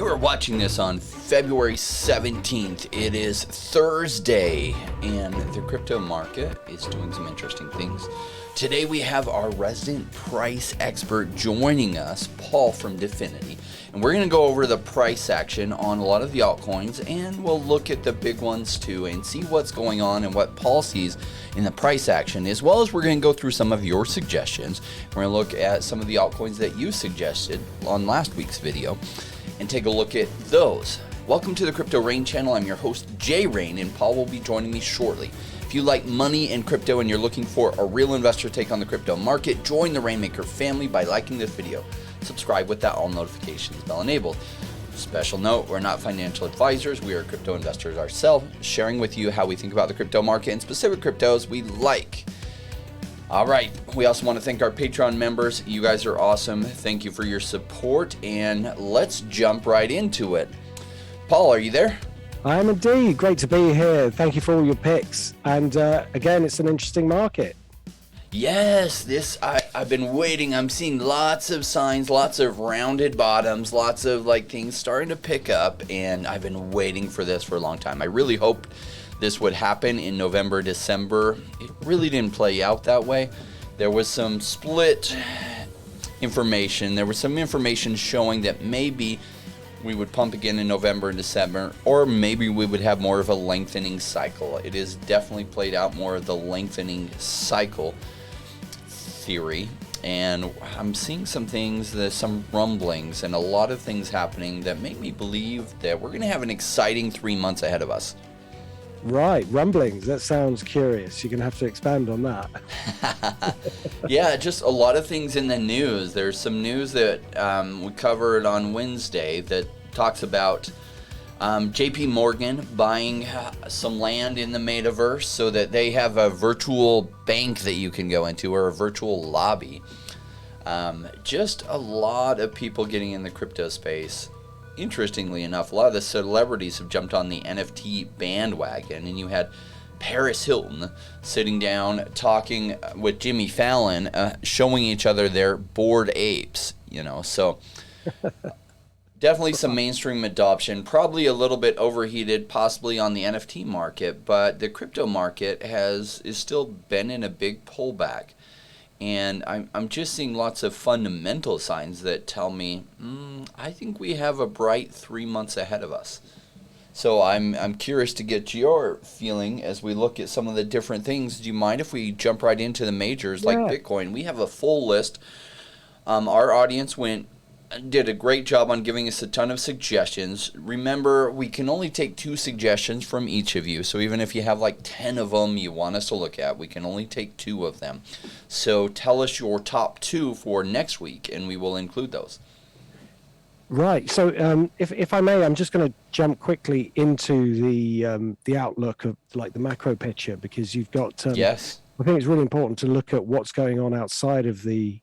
are watching this on February 17th. It is Thursday, and the crypto market is doing some interesting things. Today we have our resident price expert joining us, Paul from Dfinity, and we're going to go over the price action on a lot of the altcoins, and we'll look at the big ones too and see what's going on and what Paul sees in the price action, as well as we're going to go through some of your suggestions. We're going to look at some of the altcoins that you suggested on last week's video and take a look at those. Welcome to the Crypto Rain channel. I'm your host, Jay Rain, and Paul will be joining me shortly. If you like money and crypto and you're looking for a real investor take on the crypto market, join the Rainmaker family by liking this video. Subscribe with that all notifications bell enabled. Special note, we're not financial advisors. We are crypto investors ourselves, sharing with you how we think about the crypto market and specific cryptos we like. All right, we also want to thank our Patreon members. You guys are awesome. Thank you for your support, and let's jump right into it. Paul, are you there? I am indeed. Great to be here. Thank you for all your picks. And again, it's an interesting market. Yes, I've been waiting. I'm seeing lots of signs, lots of rounded bottoms, lots of things starting to pick up, and I've been waiting for this for a long time. I really hoped this would happen in November, December. It really didn't play out that way. There was some split information. There was some information showing that maybe we would pump again in November and December, or maybe we would have more of a lengthening cycle. It is definitely played out more of the lengthening cycle theory, and I'm seeing some things, some rumblings, and a lot of things happening that make me believe that we're going to have an exciting 3 months ahead of us. Right, rumblings. That sounds curious. You're going to have to expand on that. Yeah, just a lot of things in the news. There's some news that we covered on Wednesday that talks about JP Morgan buying some land in the metaverse so that they have a virtual bank that you can go into, or a virtual lobby. Just a lot of people getting in the crypto space. Interestingly enough, a lot of the celebrities have jumped on the NFT bandwagon, and you had Paris Hilton sitting down talking with Jimmy Fallon, showing each other their bored apes, so definitely some mainstream adoption, probably a little bit overheated possibly on the NFT market, but the crypto market is still been in a big pullback. And I'm just seeing lots of fundamental signs that tell me, I think we have a bright 3 months ahead of us. So I'm curious to get your feeling as we look at some of the different things. Do you mind if we jump right into the majors like Bitcoin? We have a full list. Our audience did a great job on giving us a ton of suggestions. Remember, we can only take 2 suggestions from each of you. So even if you have 10 of them you want us to look at, we can only take 2 of them. So tell us your top 2 for next week, and we will include those. Right. So if I may, I'm just going to jump quickly into the outlook of the macro picture, because you've got yes. I think it's really important to look at what's going on outside of the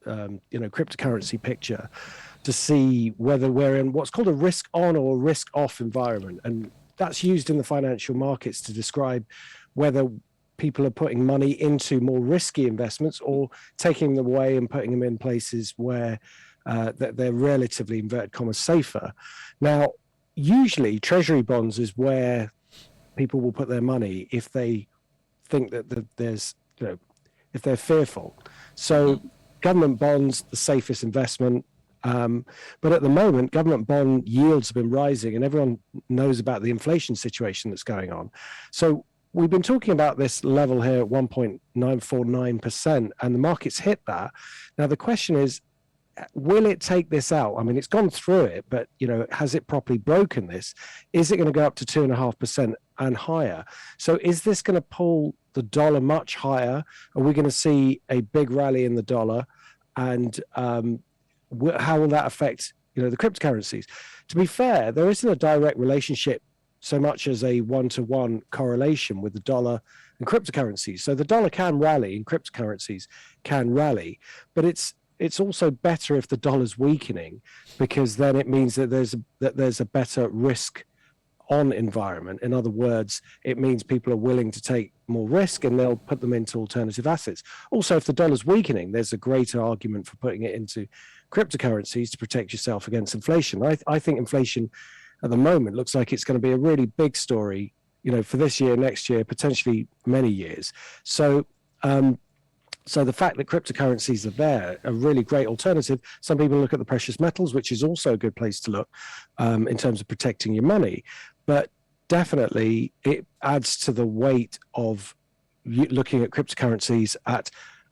cryptocurrency picture to see whether we're in what's called a risk on or risk off environment. And that's used in the financial markets to describe whether people are putting money into more risky investments or taking them away and putting them in places where they're relatively, inverted commas, safer. Now, usually treasury bonds is where people will put their money if they think that there's, if they're fearful. So government bonds, the safest investment. But at the moment, government bond yields have been rising, and everyone knows about the inflation situation that's going on. So we've been talking about this level here at 1.949%, and the market's hit that. Now, the question is, will it take this out? I mean, it's gone through it, but, has it properly broken this? Is it going to go up to 2.5% and higher? So is this going to pull the dollar much higher? Are we going to see a big rally in the dollar? And how will that affect, the cryptocurrencies? To be fair, there isn't a direct relationship so much as a one-to-one correlation with the dollar and cryptocurrencies. So the dollar can rally and cryptocurrencies can rally, but it's also better if the dollar's weakening, because then it means that there's a better risk on environment. In other words, it means people are willing to take more risk and they'll put them into alternative assets. Also, if the dollar's weakening, there's a greater argument for putting it into cryptocurrencies to protect yourself against inflation. I think inflation at the moment looks like it's going to be a really big story, for this year, next year, potentially many years. So so the fact that cryptocurrencies are there, a really great alternative. Some people look at the precious metals, which is also a good place to look in terms of protecting your money. But definitely it adds to the weight of looking at cryptocurrencies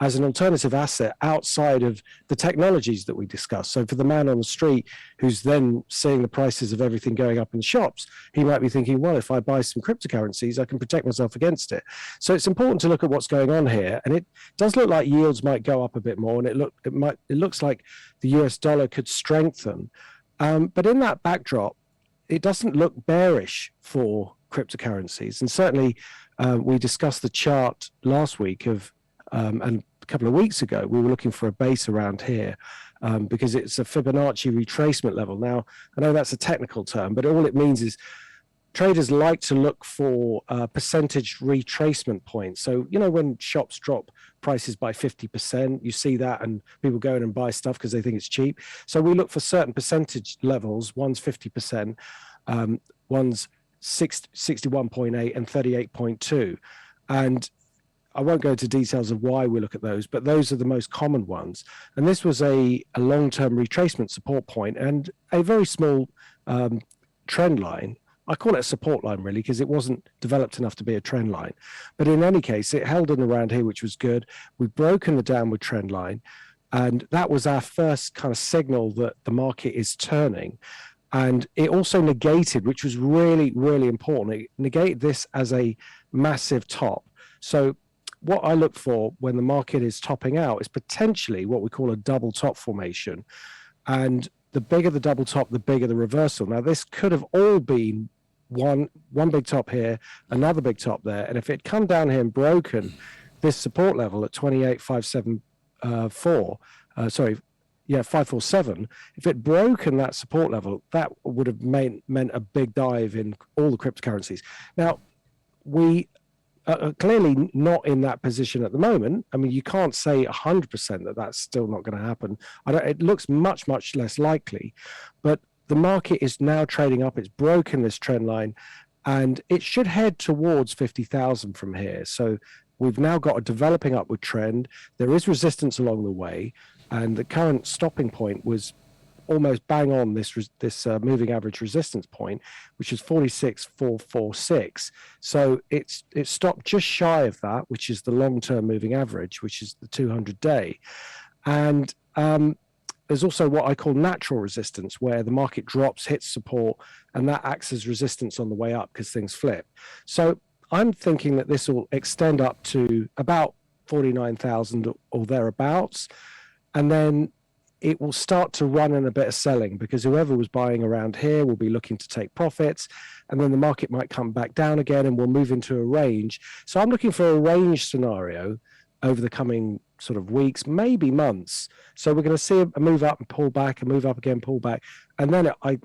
as an alternative asset outside of the technologies that we discussed. So for the man on the street who's then seeing the prices of everything going up in the shops, he might be thinking, well, if I buy some cryptocurrencies, I can protect myself against it. So it's important to look at what's going on here. And it does look like yields might go up a bit more. And it looks like the US dollar could strengthen. But in that backdrop, it doesn't look bearish for cryptocurrencies. And certainly we discussed the chart last week and a couple of weeks ago, we were looking for a base around here because it's a Fibonacci retracement level. Now, I know that's a technical term, but all it means is traders like to look for percentage retracement points. So, when shops drop prices by 50%, you see that and people go in and buy stuff because they think it's cheap. So we look for certain percentage levels. One's 50%, one's 61.8 and 38.2. And I won't go into details of why we look at those, but those are the most common ones. And this was a long-term retracement support point and a very small trend line. I call it a support line, really, because it wasn't developed enough to be a trend line. But in any case, it held in around here, which was good. We've broken the downward trend line, and that was our first kind of signal that the market is turning. And it also negated, which was really, really important, it negated this as a massive top. So what I look for when the market is topping out is potentially what we call a double top formation. And the bigger the double top, the bigger the reversal. Now, this could have all been one big top here, another big top there. And if it come down here and broken this support level at 547, if it broken that support level, that would have meant a big dive in all the cryptocurrencies. Now, we clearly not in that position at the moment. I mean, you can't say 100% that that's still not going to happen. It looks much, much less likely, but the market is now trading up. It's broken this trend line, and it should head towards 50,000 from here. So we've now got a developing upward trend. There is resistance along the way, and the current stopping point was almost bang on this moving average resistance point, which is 46,446. So it stopped just shy of that, which is the long-term moving average, which is the 200-day. And there's also what I call natural resistance, where the market drops, hits support, and that acts as resistance on the way up because things flip. So I'm thinking that this will extend up to about 49,000 or thereabouts, and then it will start to run in a bit of selling because whoever was buying around here will be looking to take profits, and then the market might come back down again and we'll move into a range. So I'm looking for a range scenario over the coming sort of weeks, maybe months. So we're going to see a move up and pull back, a move up again, pull back, and then I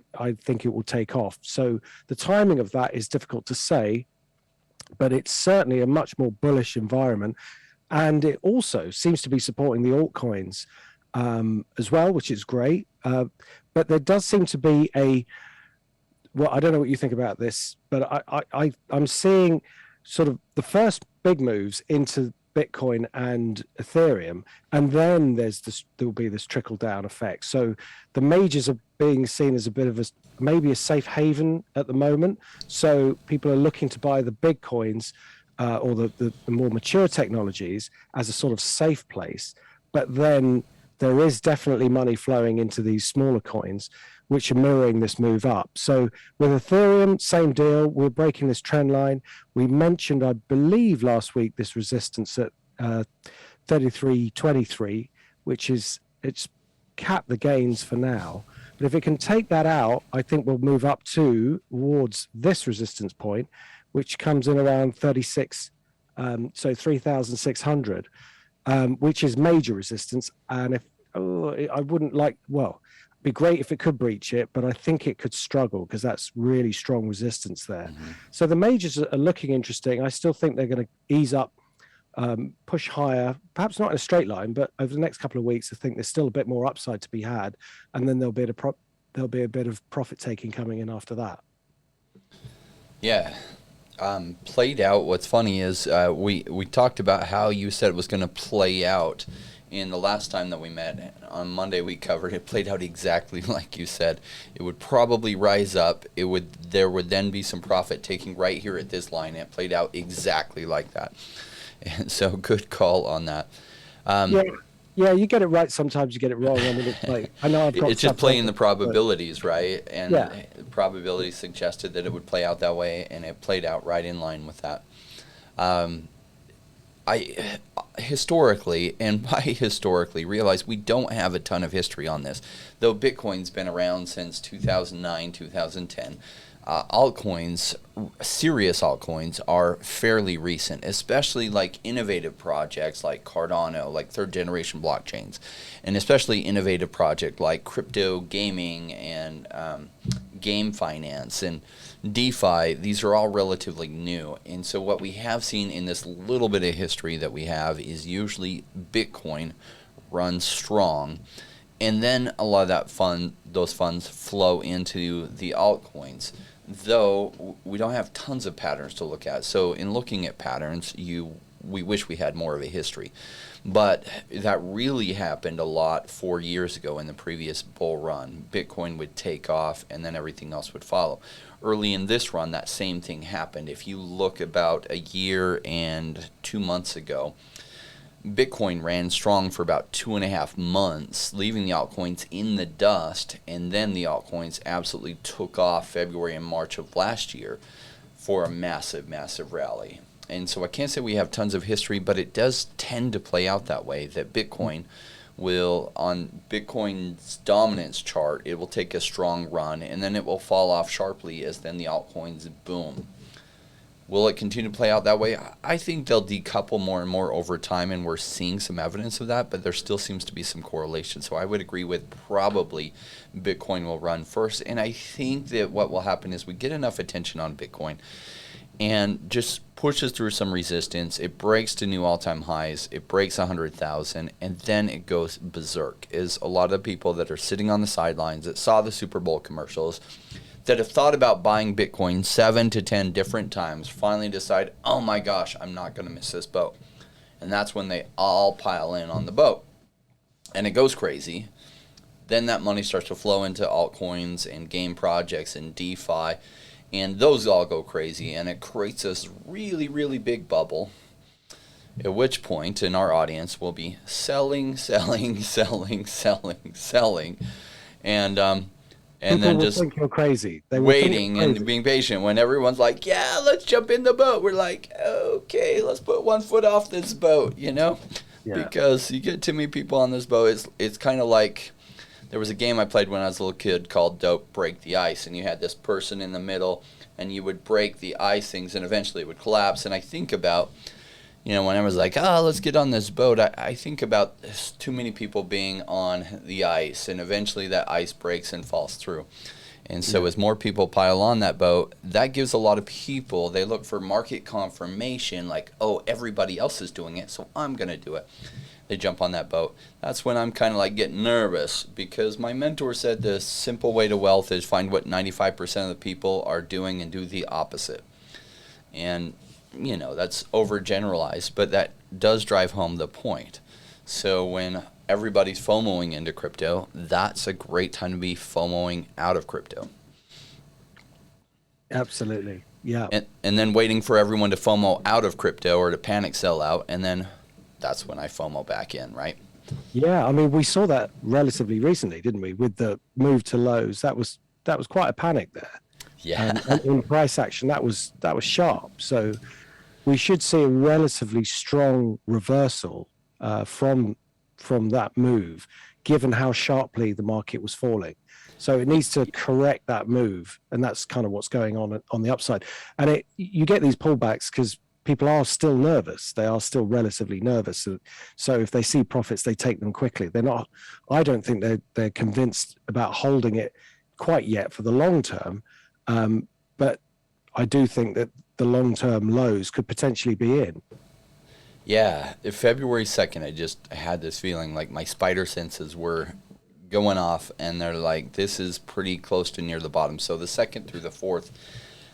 think it will take off. So the timing of that is difficult to say, but it's certainly a much more bullish environment. And it also seems to be supporting the altcoins as well, which is great. But there does seem to be well, I don't know what you think about this, but I'm seeing sort of the first big moves into Bitcoin and Ethereum, and then there will be this trickle down effect. So the majors are being seen as a bit of maybe a safe haven at the moment. So people are looking to buy the big coins or the more mature technologies as a sort of safe place. But then there is definitely money flowing into these smaller coins, which are mirroring this move up. So with Ethereum, same deal. We're breaking this trend line. We mentioned, I believe, last week, this resistance at 33.23, which it's capped the gains for now. But if it can take that out, I think we'll move up towards this resistance point, which comes in around 36, so 3,600, which is major resistance. And I wouldn't like, well, it'd be great if it could breach it, but I think it could struggle because that's really strong resistance there. Mm-hmm. So the majors are looking interesting. I still think they're going to ease up push higher, perhaps not in a straight line, but over the next couple of weeks, I think there's still a bit more upside to be had, and then there'll be a bit of profit taking coming in after that. Yeah. Played out. What's funny is we talked about how you said it was going to play out in the last time that we met. On Monday we covered it. Played out exactly like you said. It would probably rise up. There would then be some profit taking right here at this line. It played out exactly like that. And so good call on that. Yeah, you get it right. Sometimes you get it wrong. I mean, it's like, I know I've got. It's just playing the probabilities, right? And yeah. the probability suggested that it would play out that way, and it played out right in line with that. I historically, and by historically, realize we don't have a ton of history on this, though Bitcoin's been around since 2009, 2010. Altcoins, serious altcoins, are fairly recent, especially like innovative projects like Cardano, like third generation blockchains, and especially innovative project like crypto gaming and game finance and DeFi. These are all relatively new. And so what we have seen in this little bit of history that we have is usually Bitcoin runs strong, and then a lot of those funds flow into the altcoins. Though we don't have tons of patterns to look at. So in looking at patterns, we wish we had more of a history. But that really happened a lot 4 years ago in the previous bull run. Bitcoin would take off and then everything else would follow. Early in this run, that same thing happened. If you look about a year and 2 months ago, Bitcoin ran strong for about 2.5 months, leaving the altcoins in the dust, and then the altcoins absolutely took off February and March of last year for a massive, massive rally. And so I can't say we have tons of history, but it does tend to play out that way, that Bitcoin will, on Bitcoin's dominance chart, it will take a strong run, and then it will fall off sharply as then the altcoins boom. Will it continue to play out that way? I think they'll decouple more and more over time, and we're seeing some evidence of that, but there still seems to be some correlation. So I would agree with probably Bitcoin will run first, and I think that what will happen is we get enough attention on Bitcoin and just pushes through some resistance. It breaks to new all-time highs. It breaks 100,000, and then it goes berserk. Is a lot of people that are sitting on the sidelines that saw the Super Bowl commercials, that have thought about buying Bitcoin 7 to 10 different times, finally decide, oh my gosh, I'm not going to miss this boat. And that's when they all pile in on the boat. And it goes crazy. Then that money starts to flow into altcoins and game projects and DeFi. And those all go crazy. And it creates this really, really big bubble. At which point, in our audience, we'll be selling. And People then just think you're crazy. waiting and being patient. When everyone's like, yeah, let's jump in the boat, we're like, okay, let's put 1 foot off this boat, Yeah. Because you get too many people on this boat. It's kind of like, there was a game I played when I was a little kid called Dope Break the Ice, and you had this person in the middle, and you would break the ice things, and eventually it would collapse. And I think about, when I was like, let's get on this boat, I think about too many people being on the ice, and eventually that ice breaks and falls through. And so as more people pile on that boat, that gives a lot of people, they look for market confirmation, like, oh, everybody else is doing it, so I'm going to do it. They jump on that boat. That's when I'm kind of like getting nervous, because my mentor said the simple way to wealth is find what 95% of the people are doing and do the opposite. And that's overgeneralized, but that does drive home the point. So when everybody's FOMOing into crypto, that's a great time to be FOMOing out of crypto. Absolutely. Yeah. And then waiting for everyone to FOMO out of crypto or to panic sell out, and then that's when I FOMO back in, right? Yeah, I mean, we saw that relatively recently, didn't we? With the move to lows, that was quite a panic there. Yeah. And in price action, that was sharp. So we should see a relatively strong reversal from that move, given how sharply the market was falling. So it needs to correct that move, and that's kind of what's going on the upside. And you get these pullbacks because people are still nervous. They are still relatively nervous. So if they see profits, they take them quickly. They're not. I don't think they're convinced about holding it quite yet for the long term. But I do think that the long-term lows could potentially be in. Yeah, February 2nd, I had this feeling like my spider senses were going off, and they're like, this is pretty close to near the bottom. So the 2nd through the 4th,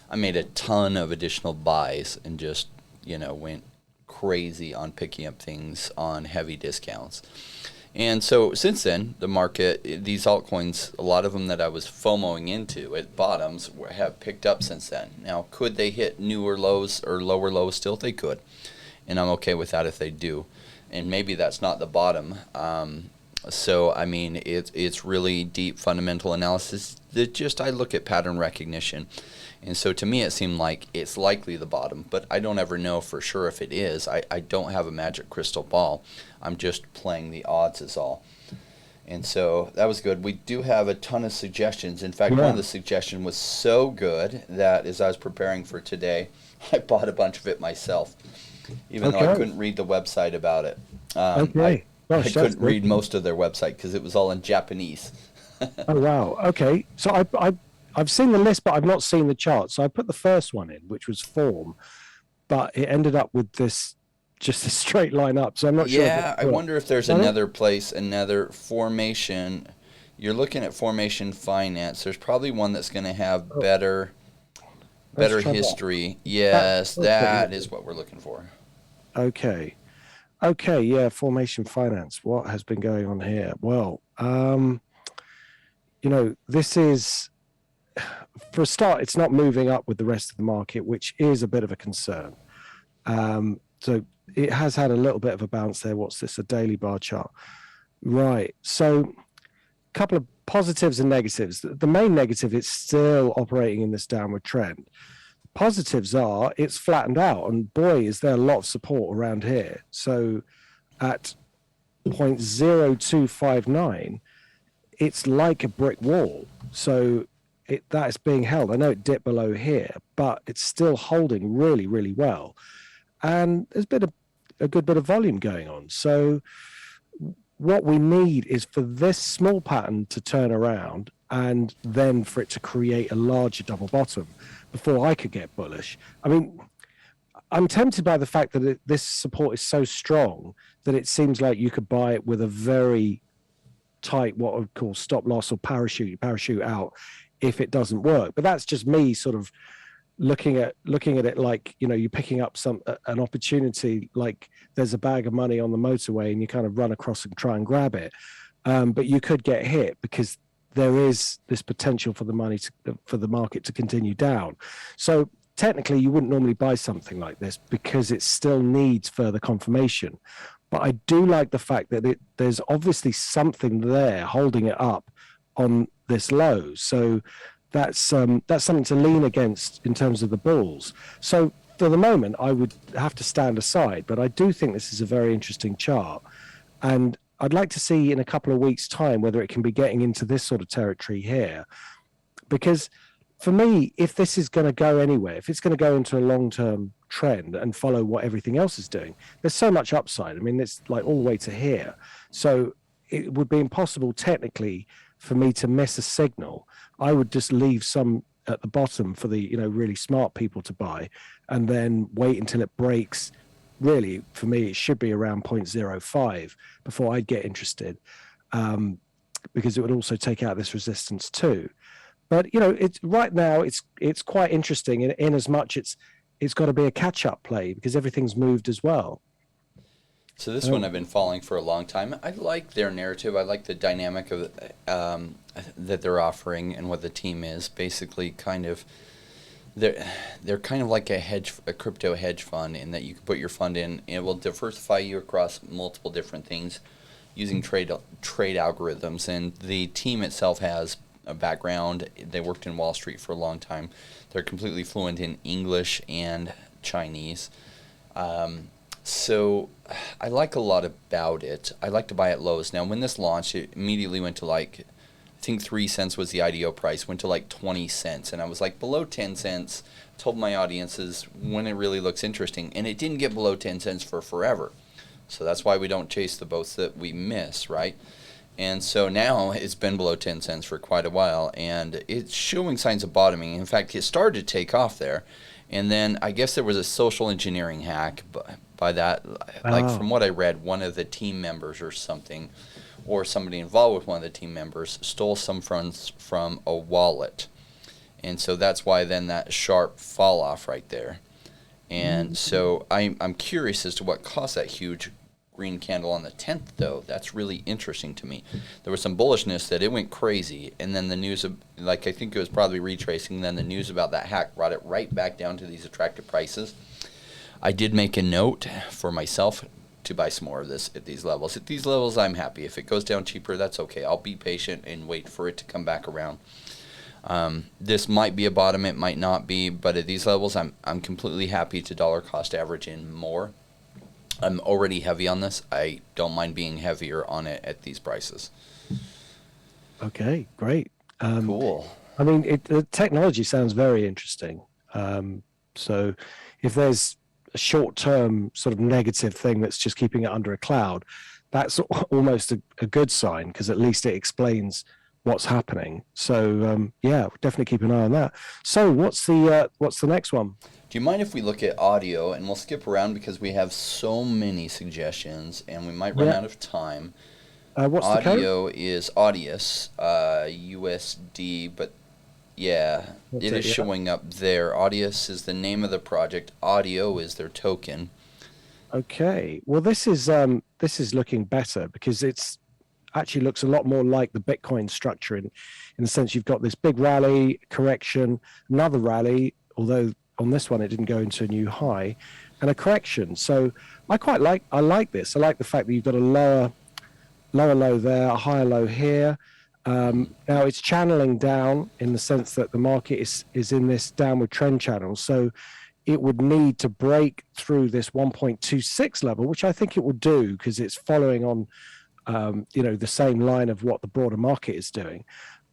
I made a ton of additional buys and just, went crazy on picking up things on heavy discounts. And so since then, the market, these altcoins, a lot of them that I was FOMOing into at bottoms have picked up since then. Now, could they hit newer lows or lower lows still? They could. And I'm okay with that if they do. And maybe that's not the bottom. So, I mean, it's really deep fundamental analysis that just I look at pattern recognition. And so to me, it seemed like it's likely the bottom, but I don't ever know for sure if it is. I don't have a magic crystal ball. I'm just playing the odds is all. And so that was good. We do have a ton of suggestions. In fact, one of the suggestions was so good that as I was preparing for today, I bought a bunch of it myself, even though I couldn't read the website about it. I couldn't read most of their website because it was all in Japanese. Oh, wow. Okay. So I've seen the list, but I've not seen the chart. So I put the first one in, which was form, but it ended up with this, just a straight line up. So I'm not sure. Yeah, I wonder if there's another place, another formation. You're looking at formation finance. There's probably one that's going to have better history. Yes, that is what we're looking for. Okay. Okay. Yeah. Formation finance. What has been going on here? Well, this is, for a start, it's not moving up with the rest of the market, which is a bit of a concern. So it has had a little bit of a bounce there. What's this? A daily bar chart. Right. So a couple of positives and negatives. The main negative, it's still operating in this downward trend. Positives are it's flattened out, and boy, is there a lot of support around here. So at 0.0259, it's like a brick wall. So that is being held. I know it dipped below here, but it's still holding really, really well. And there's been a good bit of volume going on. So what we need is for this small pattern to turn around and then for it to create a larger double bottom before I could get bullish. I mean, I'm tempted by the fact that this support is so strong that it seems like you could buy it with a very tight, what I would call stop loss or parachute out if it doesn't work. But that's just me sort of looking at it like, you're picking up an opportunity, like there's a bag of money on the motorway and you kind of run across and try and grab it. But you could get hit because there is this potential for the market to continue down. So technically you wouldn't normally buy something like this because it still needs further confirmation. But I do like the fact that there's obviously something there holding it up on this low. So that's something to lean against in terms of the bulls. So for the moment, I would have to stand aside, but I do think this is a very interesting chart. And I'd like to see in a couple of weeks' time whether it can be getting into this sort of territory here. Because for me, if this is going to go anywhere, if it's going to go into a long-term trend and follow what everything else is doing, there's so much upside. I mean, it's like all the way to here. So it would be impossible technically for me to miss a signal. I would just leave some at the bottom for the really smart people to buy and then wait until it breaks. Really, for me, it should be around 0.05 before I'd get interested, because it would also take out this resistance too. But it's right now it's quite interesting in as much it's got to be a catch-up play because everything's moved as well. So this one I've been following for a long time. I like their narrative. I like the dynamic of that they're offering and what the team is. Basically, kind of they're kind of like a crypto hedge fund in that you can put your fund in. It will diversify you across multiple different things using trade algorithms. And the team itself has a background. They worked in Wall Street for a long time. They're completely fluent in English and Chinese. So I like a lot about it. I like to buy at lows. Now, when this launched, it immediately went to I think 3 cents was the IDO price, went to 20 cents. And I was below 10 cents, told my audiences when it really looks interesting. And it didn't get below 10 cents for forever. So that's why we don't chase the boats that we miss, right? And so now it's been below 10 cents for quite a while, and it's showing signs of bottoming. In fact, it started to take off there. And then I guess there was a social engineering hack By that, like from what I read, one of the team members or something, or somebody involved with one of the team members, stole some funds from a wallet. And so that's why then that sharp fall off right there. And so I'm curious as to what caused that huge green candle on the 10th, though. That's really interesting to me. There was some bullishness that it went crazy, and then the news of, like, I think it was probably retracing, and then the news about that hack brought it right back down to these attractive prices. I did make a note for myself to buy some more of this at these levels. At these levels, I'm happy. If it goes down cheaper, that's okay. I'll be patient and wait for it to come back around. This might be a bottom, it might not be, but at these levels, I'm completely happy to dollar cost average in more. I'm already heavy on this. I don't mind being heavier on it at these prices. Okay, great. Cool. I mean, the technology sounds very interesting. So if there's a short-term sort of negative thing that's just keeping it under a cloud, that's almost a good sign, because at least it explains what's happening. So yeah, definitely keep an eye on that. So what's the next one? Do you mind if we look at audio, and we'll skip around because we have so many suggestions and we might run out of time. What's the code? Audio is Audius, USD, but yeah, it is showing up there. Audius is the name of the project. Audio is their token. Okay. Well, this is looking better, because it's actually looks a lot more like the Bitcoin structure in the sense you've got this big rally, correction, another rally, although on this one it didn't go into a new high, and a correction. So I like this. I like the fact that you've got a lower low there, a higher low here. Now it's channeling down in the sense that the market is in this downward trend channel. So it would need to break through this 1.26 level, which I think it will do, because it's following on the same line of what the broader market is doing.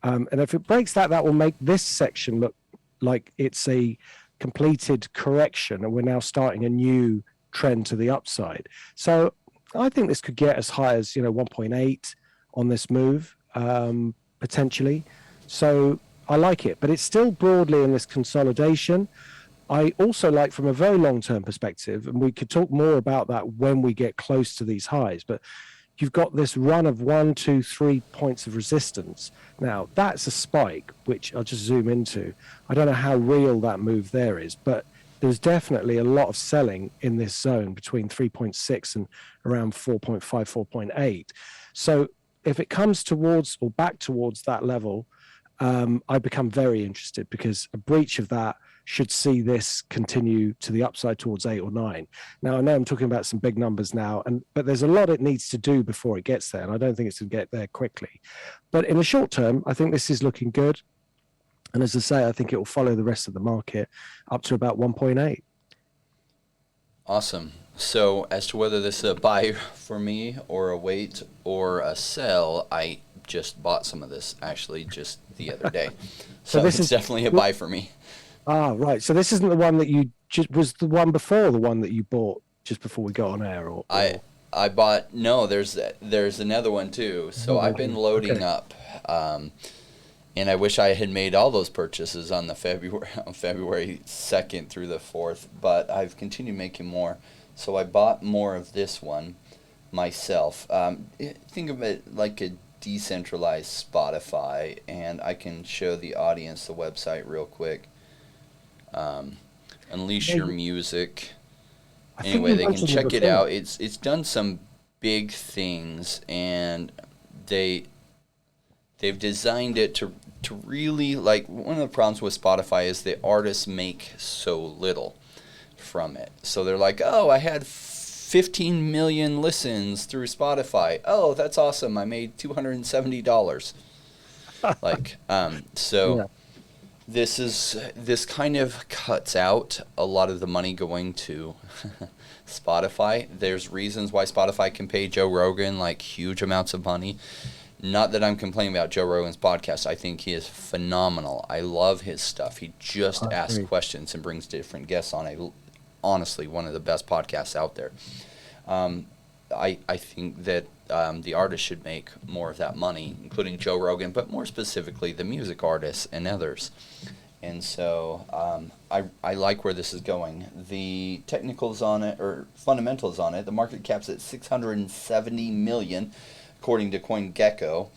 And if it breaks that, that will make this section look like it's a completed correction, and we're now starting a new trend to the upside. So I think this could get as high as 1.8 on this move, potentially. So I like it, but it's still broadly in this consolidation. I also like, from a very long-term perspective, and we could talk more about that when we get close to these highs, but you've got this run of 1, 2, 3 points of resistance. Now, that's a spike, which I'll just zoom into. I don't know how real that move there is, but there's definitely a lot of selling in this zone between 3.6 and around 4.5, 4.8. So if it comes towards or back towards that level, I become very interested, because a breach of that should see this continue to the upside towards 8 or 9. Now, I know I'm talking about some big numbers now, but there's a lot it needs to do before it gets there, and I don't think it's going to get there quickly. But in the short term, I think this is looking good. And as I say, I think it will follow the rest of the market up to about 1.8. Awesome. So as to whether this is a buy for me or a wait or a sell, I just bought some of this actually just the other day. So this is definitely a buy for me. Ah, right. So this isn't the one that you just was the one before the one that you bought just before we got on air, or I bought there's another one too. So I've been loading up, and I wish I had made all those purchases on February 2nd through the 4th, but I've continued making more. So I bought more of this one myself. Think of it like a decentralized Spotify, and I can show the audience the website real quick. Unleash Your Music. Anyway, they can check it out. It's done some big things, and they've designed it to really, like, one of the problems with Spotify is the artists make so little from it. So they're like, oh, I had 15 million listens through Spotify. Oh, that's awesome. I made $270. So. Yeah. This kind of cuts out a lot of the money going to Spotify. There's reasons why Spotify can pay Joe Rogan like huge amounts of money. Not that I'm complaining about Joe Rogan's podcast. I think he is phenomenal. I love his stuff. He just asks questions and brings different guests on. Honestly, one of the best podcasts out there. I think that the artists should make more of that money, including Joe Rogan, but more specifically the music artists and others. And so I like where this is going. The technicals on it, or fundamentals on it, the market cap's at 670 million, according to CoinGecko.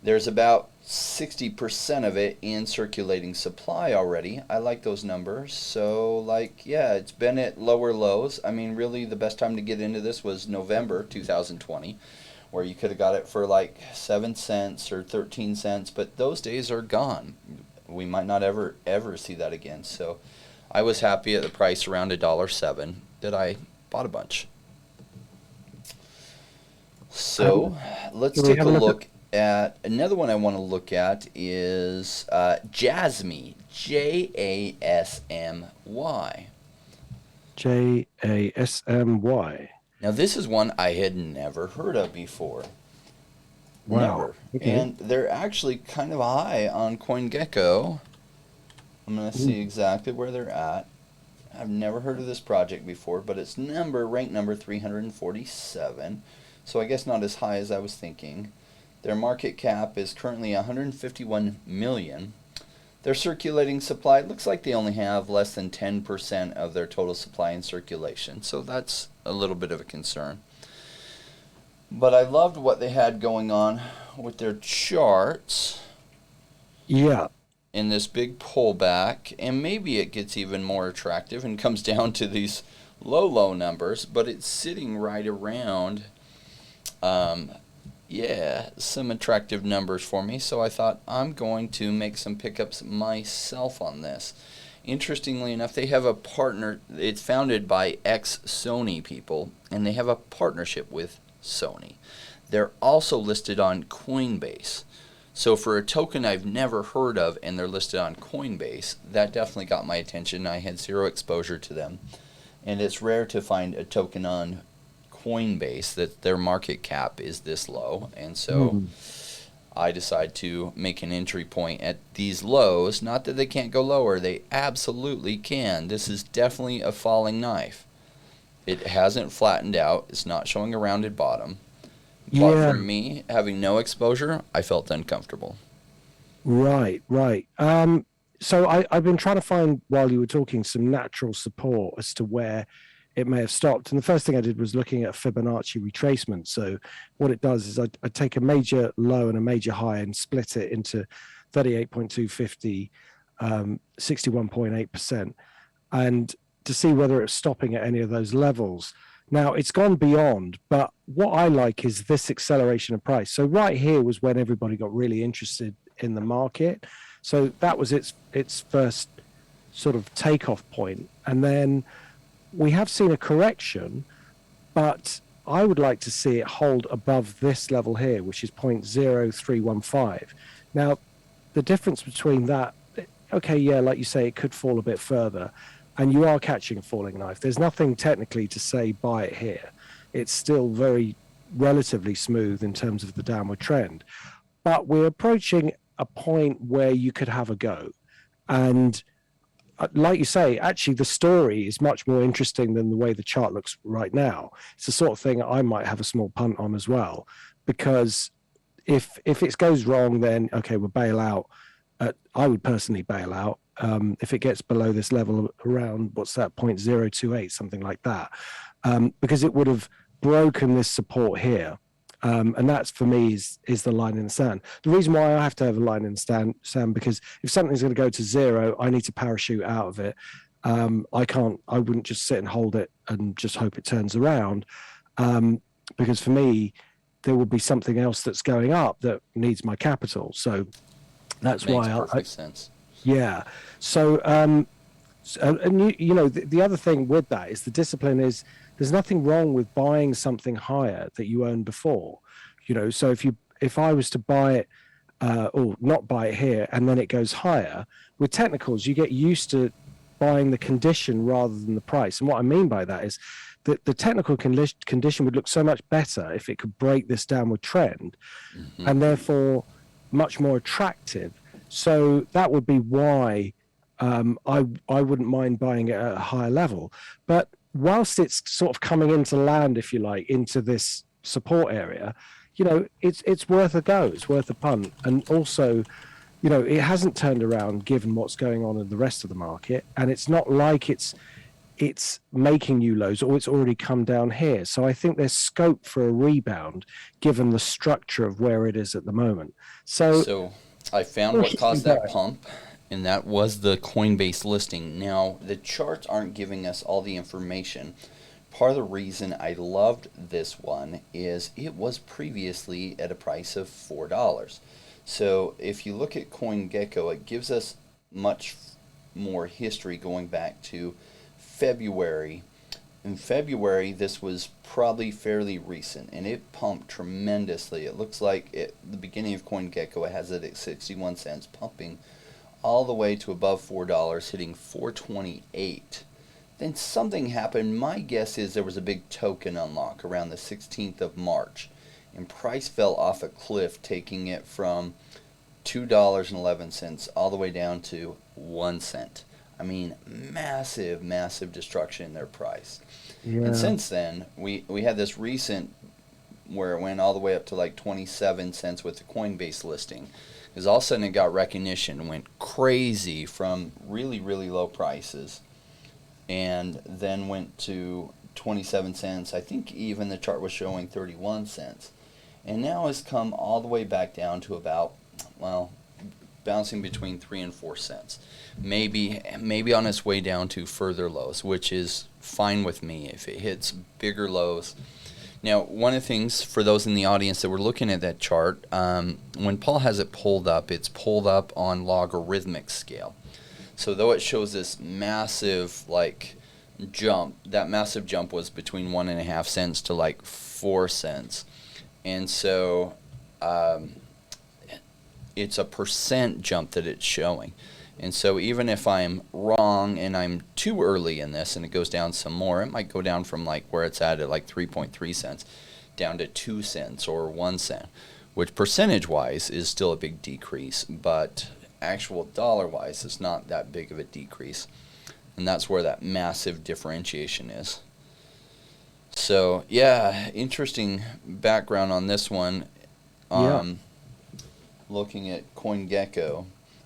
There's about 60% of it in circulating supply already. I like those numbers. So, like, yeah, it's been at lower lows. I mean, really, the best time to get into this was November 2020, where you could have got it for like 7 cents or 13 cents, but those days are gone. We might not ever see that again. So I was happy at the price around $1.07 that I bought a bunch. So let's take a look at another one. I want to look at is JASMY, JASMY. JASMY. Now this is one I had never heard of before. Wow. Never. Okay. And they're actually kind of high on CoinGecko. I'm going to see exactly where they're at. I've never heard of this project before, but it's ranked number 347. So I guess not as high as I was thinking. Their market cap is currently 151 million. Their circulating supply, it looks like they only have less than 10% of their total supply in circulation. So that's a little bit of a concern. But I loved what they had going on with their charts. Yeah. In this big pullback, and maybe it gets even more attractive and comes down to these low numbers, but it's sitting right around, some attractive numbers for me. So I thought I'm going to make some pickups myself on this. Interestingly enough, they have a partner. It's founded by ex-Sony people, and they have a partnership with Sony. They're also listed on Coinbase. So for a token I've never heard of and they're listed on Coinbase, that definitely got my attention. I had zero exposure to them. And it's rare to find a token on Coinbase that their market cap is this low. And so I decide to make an entry point at these lows. Not that they can't go lower. They absolutely can. This is definitely a falling knife. It hasn't flattened out. It's not showing a rounded bottom. But for me, having no exposure, I felt uncomfortable. Right. So I've been trying to find, while you were talking, some natural support as to where it may have stopped. And the first thing I did was looking at Fibonacci retracement. So what it does is I take a major low and a major high and split it into 38.250, 61.8%, and to see whether it's stopping at any of those levels. Now it's gone beyond, but what I like is this acceleration of price. So right here was when everybody got really interested in the market. So that was its first sort of takeoff point. And then we have seen a correction, but I would like to see it hold above this level here, which is 0.0315. Now, the difference between that, okay, yeah, like you say, it could fall a bit further, and you are catching a falling knife. There's nothing technically to say buy it here. It's still very relatively smooth in terms of the downward trend. But we're approaching a point where you could have a go. And like you say, actually the story is much more interesting than the way the chart looks right now. It's the sort of thing I might have a small punt on as well, because if it goes wrong, then okay, we'll bail out. I would personally bail out if it gets below this level around, what's that, 0.028, something like that, because it would have broken this support here. And that's, for me, is the line in the sand. The reason why I have to have a line in the sand, because if something's going to go to zero, I need to parachute out of it. I wouldn't just sit and hold it and just hope it turns around. Because for me, there will be something else that's going up that needs my capital. So that's why Makes perfect sense. Yeah. So, and the other thing with that is the discipline is, there's nothing wrong with buying something higher that you owned before. So if I was to buy it or not buy it here and then it goes higher, with technicals, you get used to buying the condition rather than the price. And what I mean by that is that the technical condition would look so much better if it could break this downward trend, and therefore much more attractive. So that would be why I wouldn't mind buying it at a higher level. But whilst it's sort of coming into land, if you like, into this support area, it's worth a go. It's worth a punt. And also, you know, it hasn't turned around given what's going on in the rest of the market, and it's not like it's making new lows or it's already come down here. So I think there's scope for a rebound given the structure of where it is at the moment. So I found what caused that pump, and that was the Coinbase listing. Now, the charts aren't giving us all the information. Part of the reason I loved this one is it was previously at a price of $4. So if you look at CoinGecko, it gives us much more history going back to February. In February, this was probably fairly recent, and it pumped tremendously. It looks like at the beginning of CoinGecko, it has it at 61 cents, pumping all the way to above $4, hitting 428. Then something happened. My guess is there was a big token unlock around the 16th of March, and price fell off a cliff, taking it from $2.11 all the way down to 1 cent. I mean, massive, massive destruction in their price. Yeah. And since then, we had this recent where it went all the way up to like 27 cents with the Coinbase listing. Because all of a sudden it got recognition, went crazy from really, really low prices, and then went to 27 cents. I think even the chart was showing 31 cents. And now has come all the way back down to about, well, bouncing between 3 and 4 cents. Maybe on its way down to further lows, which is fine with me if it hits bigger lows. Now, one of the things for those in the audience that were looking at that chart, when Paul has it pulled up, it's pulled up on logarithmic scale. So though it shows this massive jump, that massive jump was between 1.5 cents to like 4 cents. And so it's a percent jump that it's showing. And so even if I'm wrong and I'm too early in this and it goes down some more, it might go down from like where it's at like 3.3 cents down to 2 cents or 1 cent, which percentage-wise is still a big decrease, but actual dollar-wise is not that big of a decrease. And that's where that massive differentiation is. So, yeah, interesting background on this one. Looking at CoinGecko,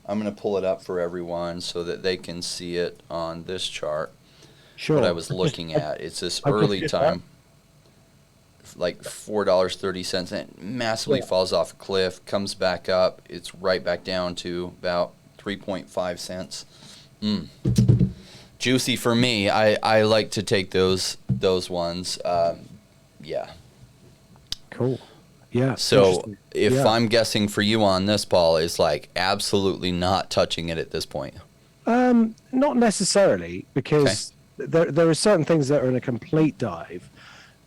I'm going to pull it up for everyone so that they can see it on this chart. Sure. What I was looking at. It's this early time, like $4.30, and it massively falls off a cliff, comes back up. It's right back down to about 3.5 cents. Juicy for me. I like to take those ones. Yeah. Cool. Yeah. So if I'm guessing for you on this, Paul, is like absolutely not touching it at this point. Not necessarily, because there are certain things that are in a complete dive.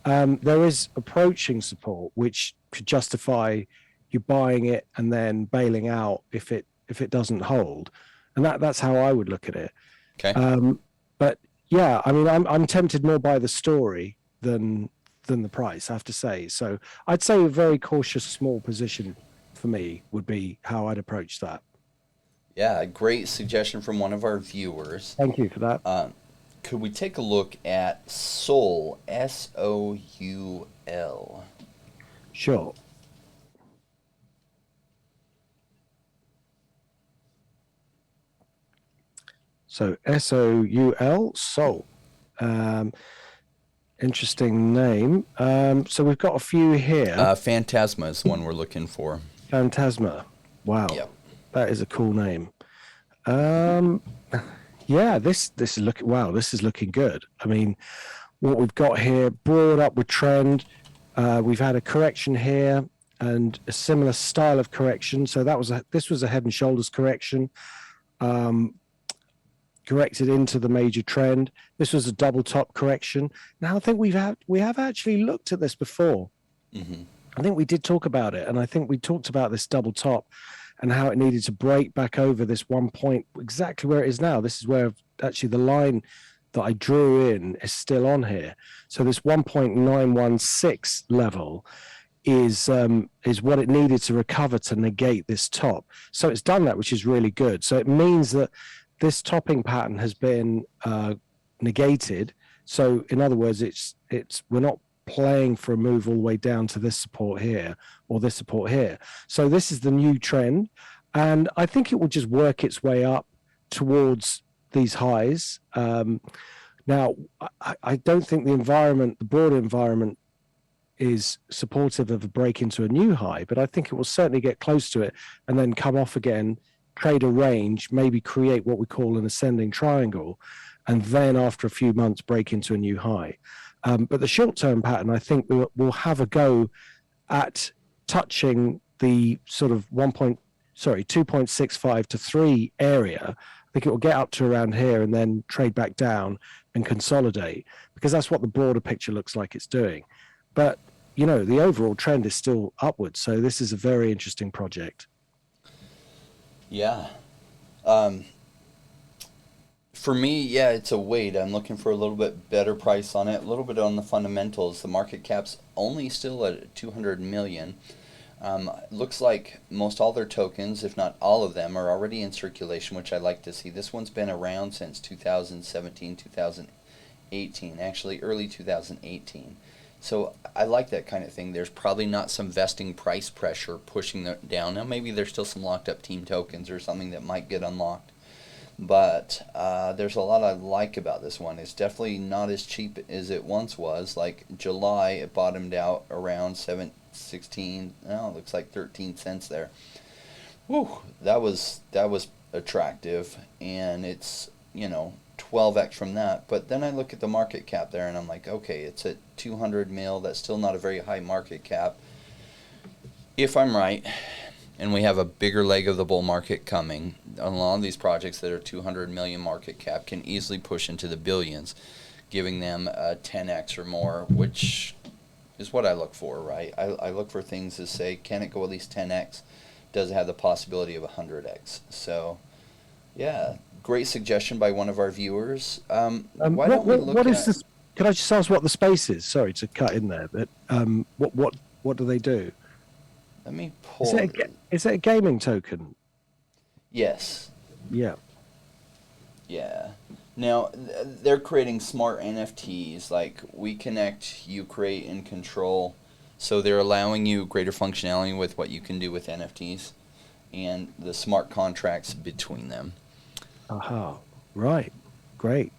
There is approaching support, which could justify you buying it and then bailing out if it doesn't hold, and that's how I would look at it. Okay. But yeah, I mean, I'm tempted more by the story than the price, I have to say. So I'd say a very cautious small position for me would be how I'd approach that. Yeah, a great suggestion from one of our viewers. Thank you for that. Could we take a look at Soul, S-O-U-L? Sure. So S-O-U-L, Soul. Interesting name. So we've got a few here. Phantasma is the one we're looking for. Phantasma. Wow. Yep. That is a cool name. Yeah, this is looking, wow, this is looking good. I mean, what we've got here, broad upward trend. We've had a correction here and a similar style of correction. So this was a head and shoulders correction. Corrected into the major trend. This was a double top correction. Now I think we have actually looked at this before. Mm-hmm. I think we did talk about it, and I think we talked about this double top and how it needed to break back over this 1 point, exactly where it is now. This is where actually the line that I drew in is still on here. So this 1.916 level is what it needed to recover to negate this top. So it's done that, which is really good. So it means that this topping pattern has been negated. So in other words, we're not playing for a move all the way down to this support here or this support here. So this is the new trend. And I think it will just work its way up towards these highs. Now, I don't think the broader environment is supportive of a break into a new high, but I think it will certainly get close to it and then come off again, trade a range, maybe create what we call an ascending triangle, and then after a few months break into a new high. But the short-term pattern, I think, will have a go at touching the sort of 2.65 to 3 area. I think it will get up to around here and then trade back down and consolidate, because that's what the broader picture looks like it's doing. But the overall trend is still upwards, so this is a very interesting project. Yeah. For me, yeah, it's a wait. I'm looking for a little bit better price on it, a little bit on the fundamentals. The market cap's only still at 200 million. Looks like most all their tokens, if not all of them, are already in circulation, which I like to see. This one's been around since 2017, 2018, actually early 2018. So I like that kind of thing. There's probably not some vesting price pressure pushing them down. Now maybe there's still some locked up team tokens or something that might get unlocked. But there's a lot I like about this one. It's definitely not as cheap as it once was. Like July, it bottomed out around 16. Oh, it looks like 13 cents there. Whew, that was attractive, and it's 12x from that. But then I look at the market cap there, and I'm like, okay, it's at 200 mil. That's still not a very high market cap. If I'm right, and we have a bigger leg of the bull market coming, a lot of these projects that are 200 million market cap can easily push into the billions, giving them a 10x or more, which is what I look for, right? I look for things to say, can it go at least 10x? Does it have the possibility of 100x? So, yeah, great suggestion by one of our viewers. Why don't we look what at... is this? Can I just ask what the space is? Sorry to cut in there, but what do they do? Let me pull... Is it a gaming token? Yes. Yeah. Yeah. Now, they're creating smart NFTs, like we connect, you create, and control. So they're allowing you greater functionality with what you can do with NFTs and the smart contracts between them. Aha. Right. Great.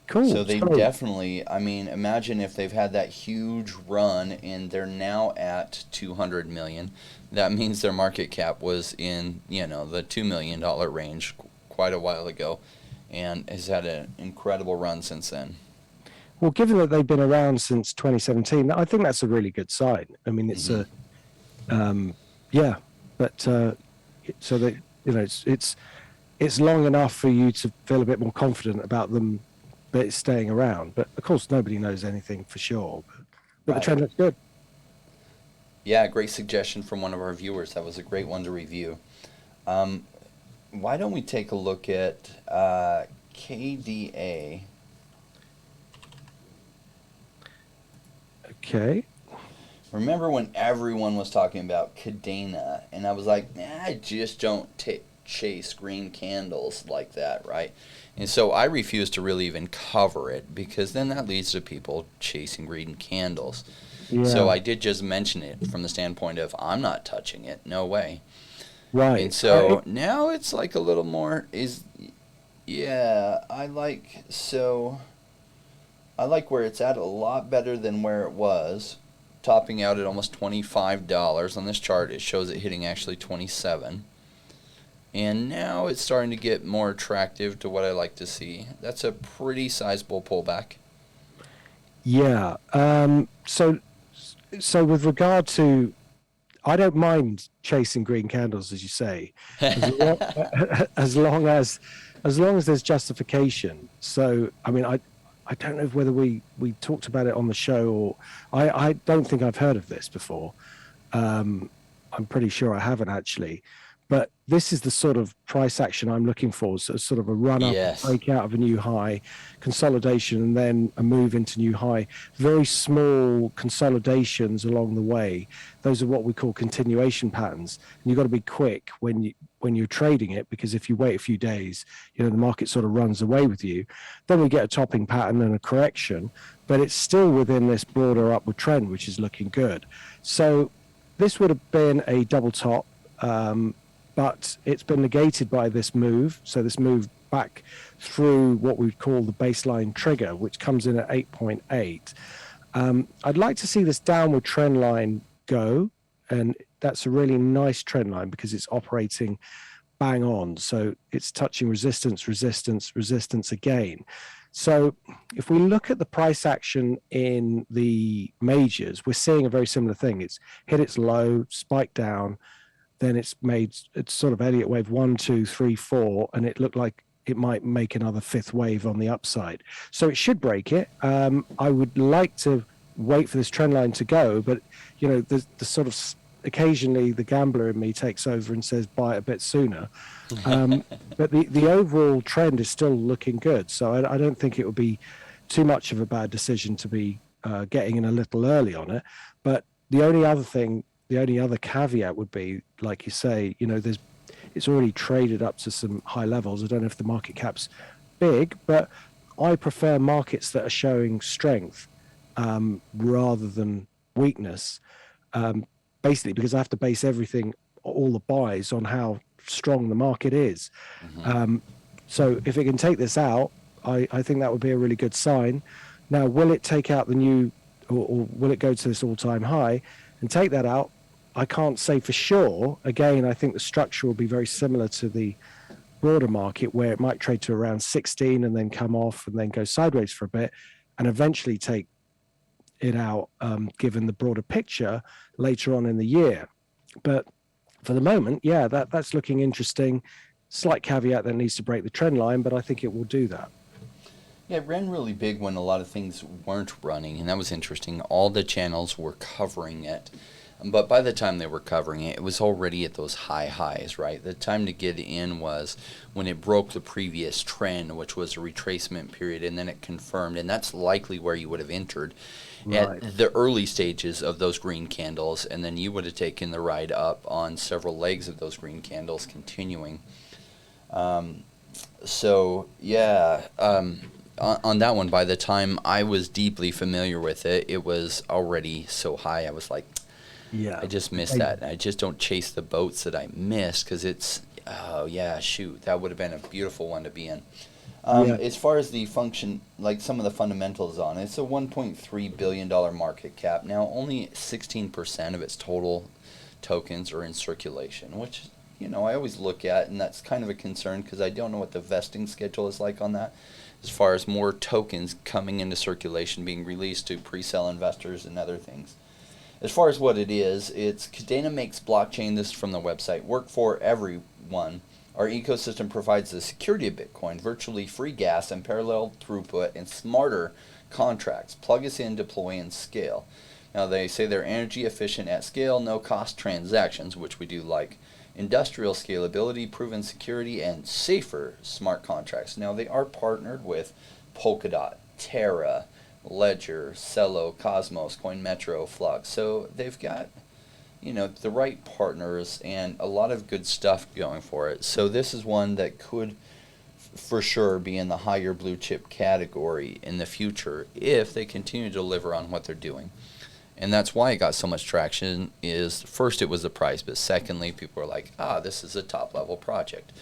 Cool. So they definitely, imagine if they've had that huge run and they're now at 200 million. That means their market cap was in, the $2 million range quite a while ago, and has had an incredible run since then. Well, given that they've been around since 2017, I think that's a really good sign. It's but so that it's long enough for you to feel a bit more confident about them, but it's staying around. But of course, nobody knows anything for sure. But right. The trend looks good. Yeah, great suggestion from one of our viewers. That was a great one to review. Why don't we take a look at KDA? Okay. Remember when everyone was talking about Kadena, and I was like, I just don't chase green candles like that, right? And so I refuse to really even cover it, because then that leads to people chasing green candles. Yeah. So I did just mention it from the standpoint of I'm not touching it, no way. Right. And so now it's like a little more I like where it's at a lot better than where it was, topping out at almost $25 on this chart. It shows it hitting actually 27. And now it's starting to get more attractive to what I like to see. That's a pretty sizable pullback. Yeah. So with regard to, I don't mind chasing green candles, as you say, as long as there's justification. So, I don't know whether we talked about it on the show, or I don't think I've heard of this before. I'm pretty sure I haven't actually. But this is the sort of price action I'm looking for. So sort of a run up, yes. Breakout of a new high, consolidation, and then a move into new high. Very small consolidations along the way. Those are what we call continuation patterns. And you've got to be quick when you're trading it, because if you wait a few days, the market sort of runs away with you. Then we get a topping pattern and a correction, but it's still within this broader upward trend, which is looking good. So this would have been a double top. but it's been negated by this move. So this move back through what we'd call the baseline trigger, which comes in at 8.8. I'd like to see this downward trend line go, and that's a really nice trend line because it's operating bang on. So it's touching resistance, resistance, resistance again. So if we look at the price action in the majors, we're seeing a very similar thing. It's hit its low, spiked down, then it's sort of Elliott wave 1, 2, 3, 4, and it looked like it might make another fifth wave on the upside. So it should break it. I would like to wait for this trend line to go, but you know, the sort of occasionally the gambler in me takes over and says buy it a bit sooner. But the overall trend is still looking good. So I don't think it would be too much of a bad decision to be getting in a little early on it. But the only other caveat would be, like you say, you know, it's already traded up to some high levels. I don't know if the market cap's big, but I prefer markets that are showing strength rather than weakness, basically because I have to base everything, all the buys, on how strong the market is. So if it can take this out, I think that would be a really good sign. Now, will it take out the new, or will it go to this all-time high and take that out? I can't say for sure. Again, I think the structure will be very similar to the broader market, where it might trade to around 16 and then come off and then go sideways for a bit and eventually take it out, given the broader picture later on in the year. But for the moment, yeah, that's looking interesting. Slight caveat that it needs to break the trend line, but I think it will do that. Yeah, it ran really big when a lot of things weren't running, and that was interesting. All the channels were covering it. But by the time they were covering it, it was already at those high highs, right? The time to get in was when it broke the previous trend, which was a retracement period, and then it confirmed. And that's likely where you would have entered at the early stages of those green candles, and then you would have taken the ride up on several legs of those green candles continuing. So, yeah, on that one, by the time I was deeply familiar with it, it was already so high. I was like, yeah, I just missed that. I just don't chase the boats that I missed because it's, oh, yeah, shoot, that would have been a beautiful one to be in. As far as the function, like some of the fundamentals on it, it's a $1.3 billion market cap. Now, only 16% of its total tokens are in circulation, which, you know, I always look at, and that's kind of a concern because I don't know what the vesting schedule is like on that, as far as more tokens coming into circulation, being released to pre-sale investors and other things. As far as what it is, it's Kadena makes blockchain, this is from the website, work for everyone. Our ecosystem provides the security of Bitcoin, virtually free gas and parallel throughput, and smarter contracts. Plug us in, deploy, and scale. Now they say they're energy efficient at scale, no cost transactions, which we do like. Industrial scalability, proven security, and safer smart contracts. Now they are partnered with Polkadot, Terra, Ledger, Celo, Cosmos, CoinMetro, Flux. So they've got, you know, the right partners and a lot of good stuff going for it. So this is one that could for sure be in the higher blue chip category in the future if they continue to deliver on what they're doing. And that's why it got so much traction. Is first it was the price, but secondly people were like, this is a top level project.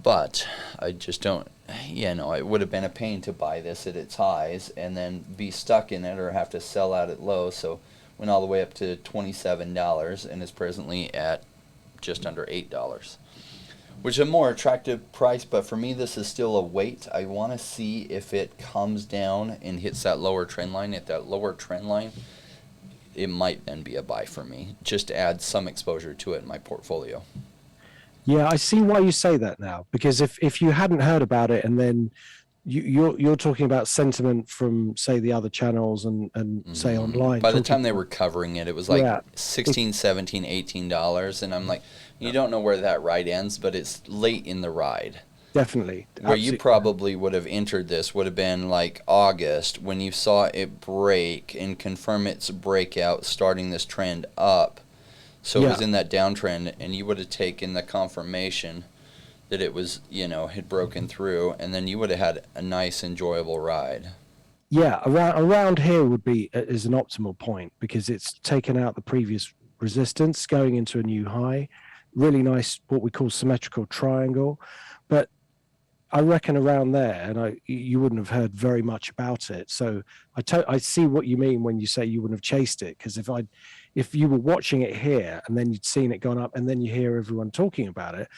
But I just don't, it would have been a pain to buy this at its highs and then be stuck in it or have to sell out at low. So went all the way up to $27 and is presently at just under $8, which is a more attractive price. But for me, this is still a wait. I want to see if it comes down and hits that lower trend line. At that lower trend line, it might then be a buy for me, just to add some exposure to it in my portfolio. Yeah, I see why you say that now, because if you hadn't heard about it and then you're talking about sentiment from, say, the other channels and say online. By the time they were covering it, it was like $16, $17, $18, and I'm like, you don't know where that ride ends, but it's late in the ride. Definitely. Where you probably would have entered this would have been like August, when you saw it break and confirm its breakout, starting this trend up. So it was in that downtrend, and you would have taken the confirmation that it was, had broken through, and then you would have had a nice, enjoyable ride. Yeah, around here is an optimal point because it's taken out the previous resistance, going into a new high. really nice, what we call symmetrical triangle. But I reckon around there, and you wouldn't have heard very much about it. So I see what you mean when you say you wouldn't have chased it, because if you were watching it here and then you'd seen it gone up and then you hear everyone talking about it,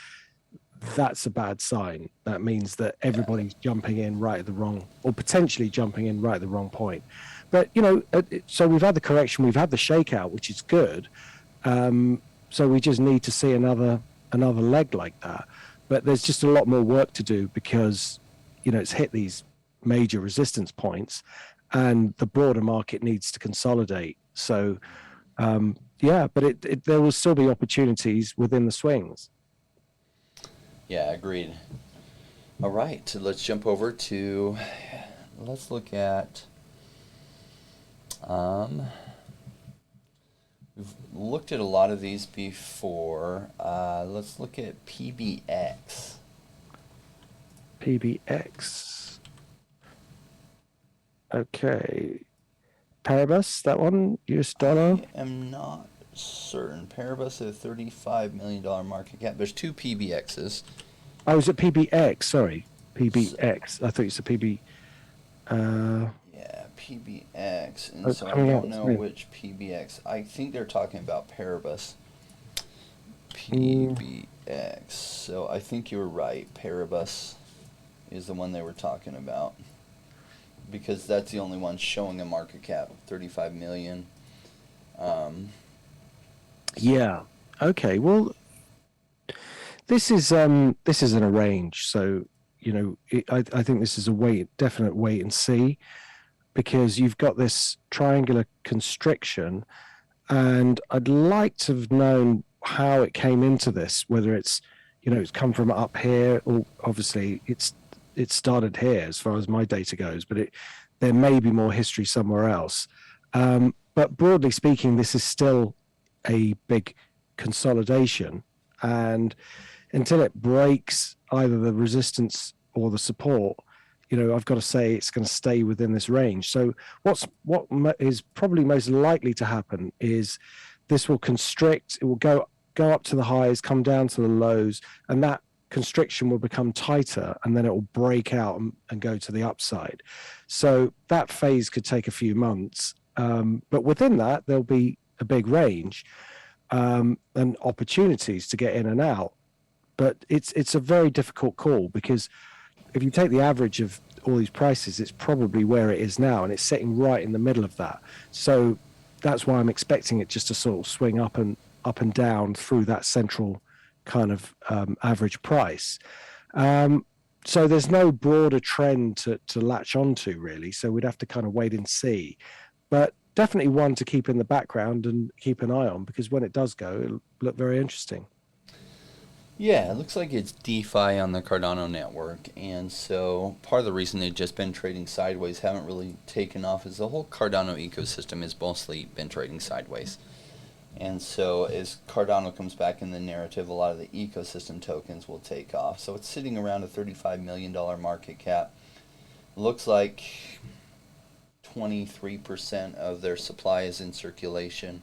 that's a bad sign. That means that everybody's jumping in right at the wrong, or potentially jumping in right at the wrong point. But so we've had the correction, we've had the shakeout, which is good. So we just need to see another leg like that. But there's just a lot more work to do, because it's hit these major resistance points, and the broader market needs to consolidate. So but there will still be opportunities within the swings. Yeah, agreed. All right, so let's jump over to, let's look at, we've looked at a lot of these before. Let's look at PBX. PBX. Okay. Paribus, that one, US dollar? I am not certain. Paribus at a $35 million market cap. There's two PBXs. Oh, is it PBX? Sorry. PBX. I thought you said PB. Yeah, PBX. And so I don't know which PBX. I think they're talking about Paribus. PBX. So I think you were right. Paribus is the one they were talking about, because that's the only one showing a market cap, 35 million. Yeah. Okay. Well, this is in a range, so I think this is a definite wait and see, because you've got this triangular constriction, and I'd like to have known how it came into this, whether it's it's come from up here, or obviously it started here as far as my data goes, but there may be more history somewhere else. But broadly speaking, this is still a big consolidation, and until it breaks either the resistance or the support, I've got to say it's going to stay within this range. So what is probably most likely to happen is this will constrict, it will go up to the highs, come down to the lows, and that constriction will become tighter, and then it will break out and go to the upside. So that phase could take a few months, but within that there'll be a big range and opportunities to get in and out. But it's a very difficult call, because if you take the average of all these prices, it's probably where it is now, and it's sitting right in the middle of that. So that's why I'm expecting it just to sort of swing up and down through that central kind of average price. So there's no broader trend to latch onto, really. So we'd have to kind of wait and see. But definitely one to keep in the background and keep an eye on, because when it does go, it'll look very interesting. Yeah, it looks like it's DeFi on the Cardano network, and so part of the reason they've just been trading sideways, haven't really taken off, is the whole Cardano ecosystem has mostly been trading sideways. And so as Cardano comes back in the narrative, a lot of the ecosystem tokens will take off. So it's sitting around a $35 million market cap. Looks like 23% of their supply is in circulation.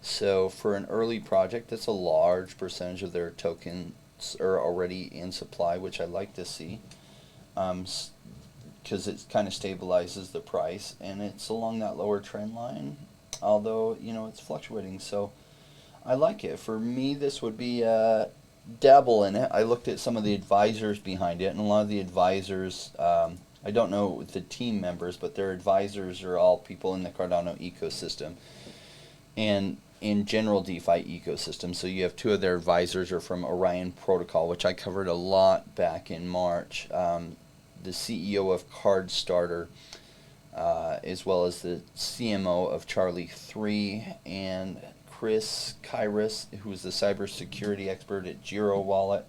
So for an early project, that's a large percentage of their tokens are already in supply, which I like to see, because it kind of stabilizes the price, and it's along that lower trend line, although it's fluctuating. So I like it. For me, this would be dabble in it. I looked at some of the advisors behind it, and a lot of the advisors, I don't know the team members, but their advisors are all people in the Cardano ecosystem and in general DeFi ecosystem. So you have two of their advisors are from Orion Protocol, which I covered a lot back in March. The CEO of CardStarter, as well as the CMO of Charlie 3, and Chris Kairos, who is the cybersecurity expert at Giro Wallet.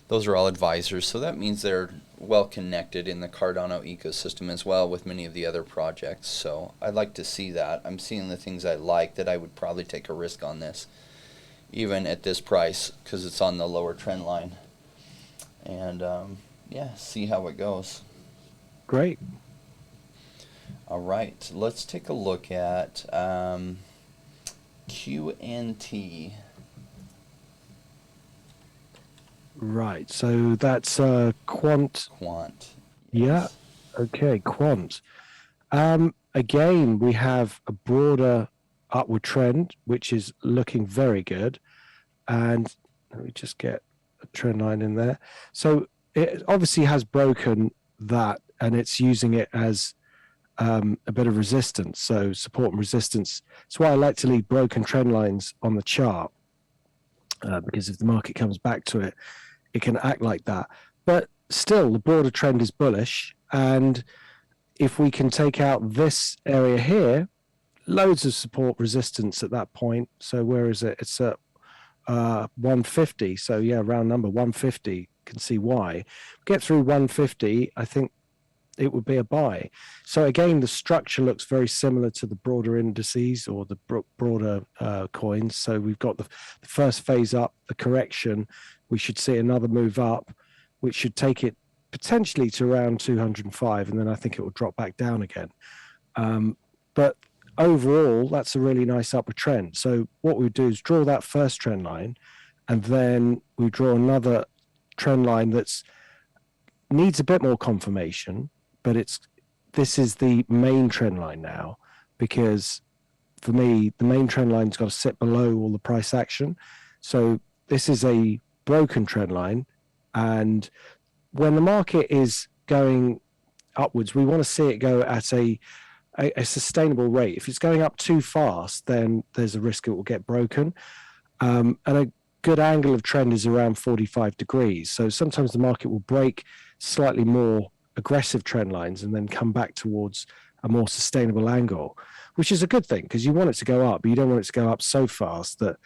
Those are all advisors, so that means they're well connected in the Cardano ecosystem as well with many of the other projects. So I'd like to see that. I'm seeing the things I like, that I would probably take a risk on this, even at this price, because it's on the lower trend line. And see how it goes. Great. All right, let's take a look at QNT. Right. So that's Quant. Quant. Yeah. Yes. Okay. Quant. Again, we have a broader upward trend, which is looking very good. And let me just get a trend line in there. So it obviously has broken that, and it's using it as a bit of resistance. So support and resistance. That's why I like to leave broken trend lines on the chart, because if the market comes back to it, it can act like that. But still, the broader trend is bullish. And if we can take out this area here, loads of support resistance at that point. So where is it? It's at 150. So yeah, round number 150. Can see why. Get through 150, I think it would be a buy. So again, the structure looks very similar to the broader indices or the broader coins. So we've got the first phase up, the correction. We should see another move up, which should take it potentially to around 205, and then I think it will drop back down again. But overall, that's a really nice upward trend. So what we do is draw that first trend line, and then we draw another trend line that's needs a bit more confirmation, but this is the main trend line now, because for me, the main trend line's got to sit below all the price action. So this is a broken trend line, and when the market is going upwards, we want to see it go at a sustainable rate. If it's going up too fast, then there's a risk it will get broken. And a good angle of trend is around 45 degrees. So sometimes the market will break slightly more aggressive trend lines and then come back towards a more sustainable angle, which is a good thing because you want it to go up, but you don't want it to go up so fast that,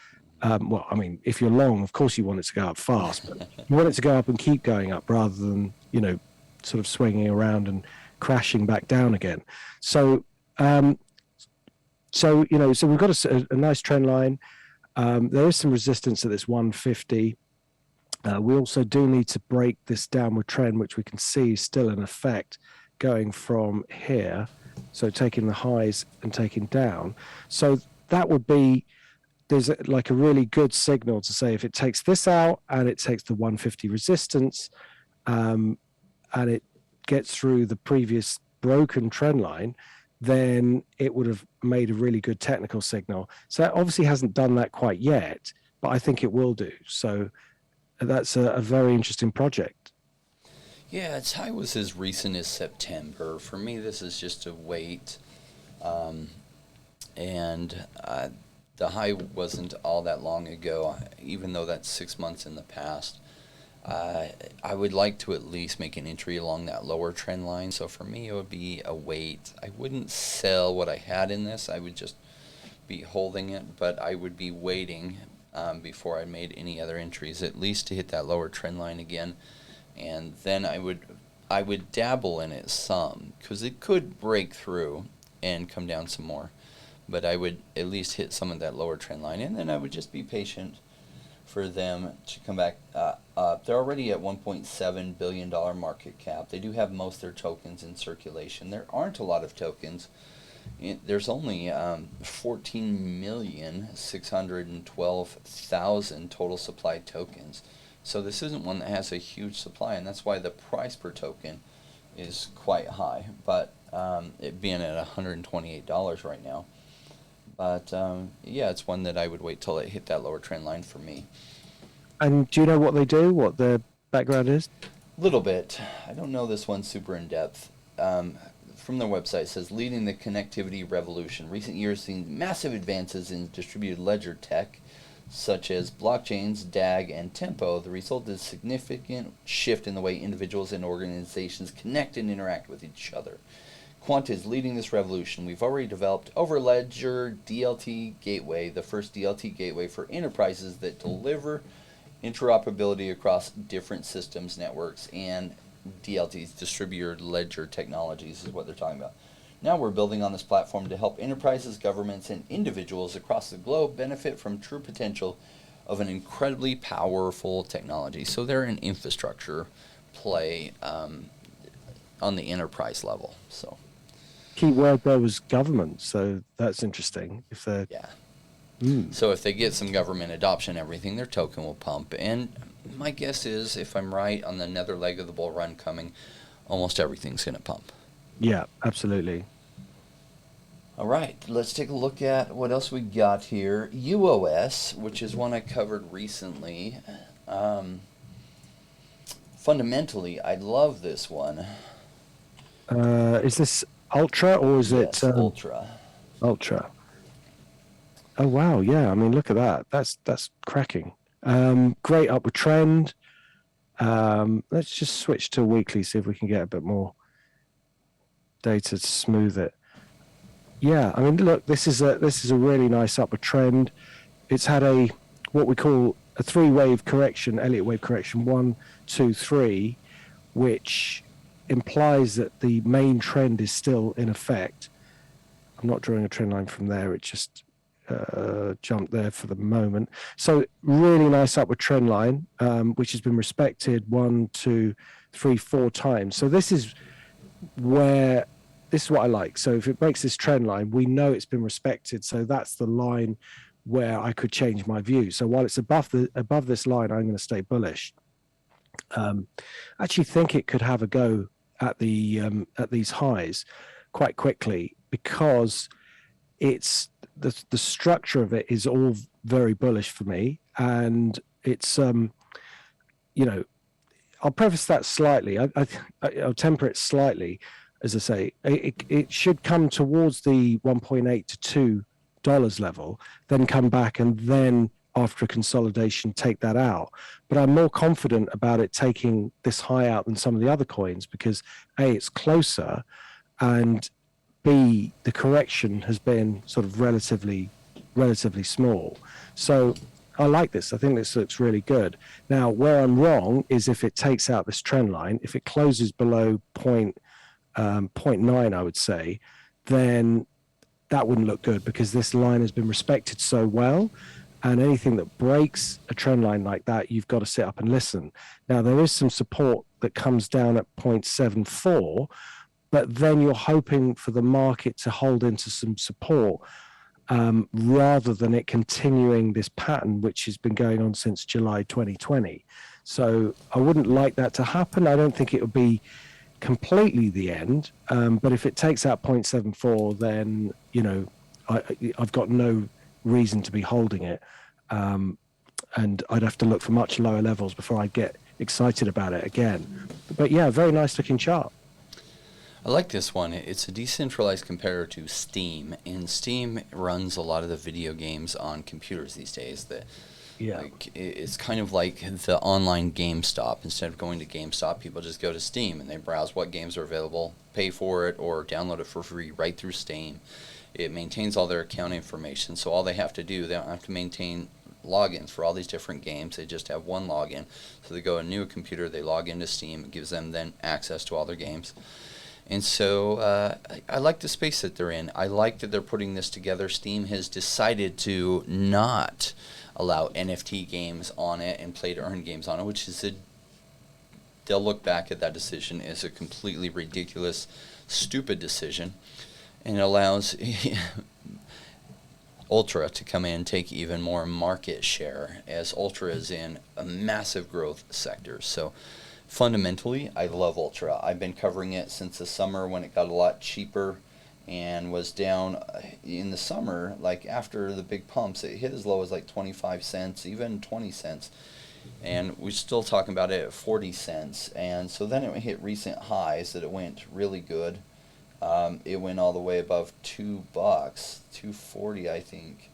well, I mean, if you're long, of course you want it to go up fast, but you want it to go up and keep going up rather than, sort of swinging around and crashing back down again. So, so we've got a nice trend line. There is some resistance at this 150. We also do need to break this downward trend, which we can see still in effect going from here. So taking the highs and taking down. So that would be, there's like a really good signal to say if it takes this out and it takes the 150 resistance, and it gets through the previous broken trend line, then it would have made a really good technical signal. So it obviously hasn't done that quite yet, but I think it will do. So that's a very interesting project. Yeah, its high was as recent as September. For me, this is just a wait. And the high wasn't all that long ago, even though that's 6 months in the past. I would like to at least make an entry along that lower trend line. So for me, it would be a wait. I wouldn't sell what I had in this. I would just be holding it, but I would be waiting before I made any other entries, at least to hit that lower trend line again. And then I would dabble in it some, because it could break through and come down some more. But I would at least hit some of that lower trend line, and then I would just be patient for them to come back up. They're already at $1.7 billion market cap. They do have most of their tokens in circulation. There aren't a lot of tokens. There's only 14,612,000 total supply tokens. So this isn't one that has a huge supply, and that's why the price per token is quite high. But it being at $128 right now. But yeah, it's one that I would wait till it hit that lower trend line for me. And do you know what they do, what their background is? Little bit. I don't know this one super in depth. From their website, it says, leading the connectivity revolution. Recent years seen massive advances in distributed ledger tech, such as blockchains, DAG, and Tempo. The result is a significant shift in the way individuals and organizations connect and interact with each other. Quant is leading this revolution. We've already developed Overledger DLT Gateway, the first DLT gateway for enterprises that deliver interoperability across different systems, networks, and DLTs, distributed ledger technologies is what they're talking about. Now we're building on this platform to help enterprises, governments, and individuals across the globe benefit from true potential of an incredibly powerful technology. So they're an infrastructure play on the enterprise level. So Key word there was government, so that's interesting. yeah. So if they get some government adoption, everything, their token will pump. And My guess is, if I'm right on the nether leg of the bull run coming, almost everything's going to pump. Yeah, absolutely. All right, let's take a look at what else we got here. UOS, which is one I covered recently. Fundamentally, I love this one. Is this Ultra or is Yes, it Ultra. Ultra? Oh wow, yeah. I mean, look at that. That's cracking. Great upward trend. Let's just switch to weekly, see if we can get a bit more data to smooth it. Yeah, I mean, look, this is a really nice upward trend. It's had a what we call a three-wave correction, Elliott wave correction, 1, 2, 3, which implies that the main trend is still in effect. I'm not drawing a trend line from there. It just jumped there for the moment. So really nice upward trend line, which has been respected 1, 2, 3, 4 times. So this is what I like. So if it breaks this trend line, we know it's been respected. So that's the line where I could change my view. So while it's above this line, I'm going to stay bullish. I actually think it could have a go at these highs quite quickly, because it's the structure of it is all very bullish for me, and it's I'll preface that slightly. I'll temper it slightly. As I say, it should come towards the 1.8 to $2 level, then come back, and then after a consolidation take that out. But I'm more confident about it taking this high out than some of the other coins, because A, it's closer, and B, the correction has been sort of relatively small. So I like this. I think this looks really good. Now, where I'm wrong is if it takes out this trend line, if it closes below 0.9, I would say, then that wouldn't look good, because this line has been respected so well. And anything that breaks a trend line like that, you've got to sit up and listen. Now, there is some support that comes down at 0.74, but then you're hoping for the market to hold into some support, rather than it continuing this pattern, which has been going on since July 2020. So I wouldn't like that to happen. I don't think it would be completely the end, but if it takes out 0.74, then I've got no reason to be holding it, and I'd have to look for much lower levels before I get excited about it again. But yeah, very nice looking chart. I like this one. It's a decentralized comparator to Steam, and Steam runs a lot of the video games on computers these days. It's kind of like the online GameStop. Instead of going to GameStop, people just go to Steam and they browse what games are available, pay for it, or download it for free right through Steam. It maintains all their account information, so all they have to do, they don't have to maintain logins for all these different games. They just have one login. So they go to a new computer, they log into Steam, it gives them then access to all their games. And so I like the space that they're in. I like that they're putting this together. Steam has decided to not allow NFT games on it and play-to-earn games on it, which is they'll look back at that decision as a completely ridiculous, stupid decision. And it allows Ultra to come in and take even more market share, as Ultra is in a massive growth sector. So fundamentally, I love Ultra. I've been covering it since the summer when it got a lot cheaper and was down in the summer, like after the big pumps. It hit as low as like 25 cents, even 20 cents. And we're still talking about it at 40 cents. And so then it hit recent highs that it went really good. It went all the way above $2, $2.40, I think.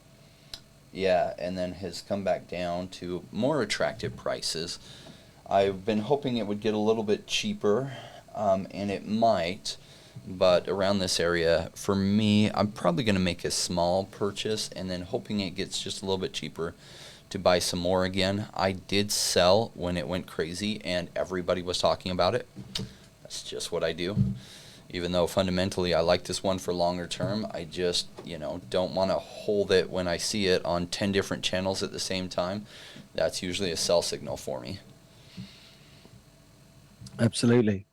Yeah, and then has come back down to more attractive prices. I've been hoping it would get a little bit cheaper, and it might, but around this area, for me, I'm probably going to make a small purchase and then hoping it gets just a little bit cheaper to buy some more again. I did sell when it went crazy and everybody was talking about it. That's just what I do. Even though fundamentally I like this one for longer term, I just, don't want to hold it when I see it on 10 different channels at the same time. That's usually a sell signal for me. Absolutely.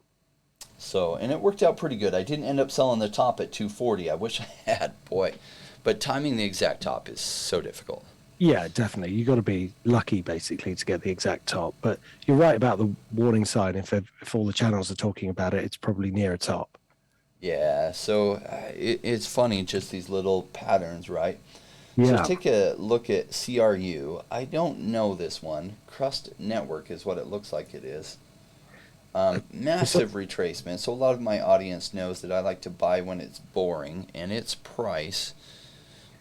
So, and it worked out pretty good. I didn't end up selling the top at 240. I wish I had, boy. But timing the exact top is so difficult. Yeah, definitely. You got to be lucky basically to get the exact top. But you're right about the warning sign. If all the channels are talking about it, it's probably near a top. Yeah, so it's funny, just these little patterns, right? So Yeah. take a look at CRU. I don't know this one. Crust Network is what it looks like it is. So, Massive retracement. So a lot of my audience knows that I like to buy when it's boring, and its price.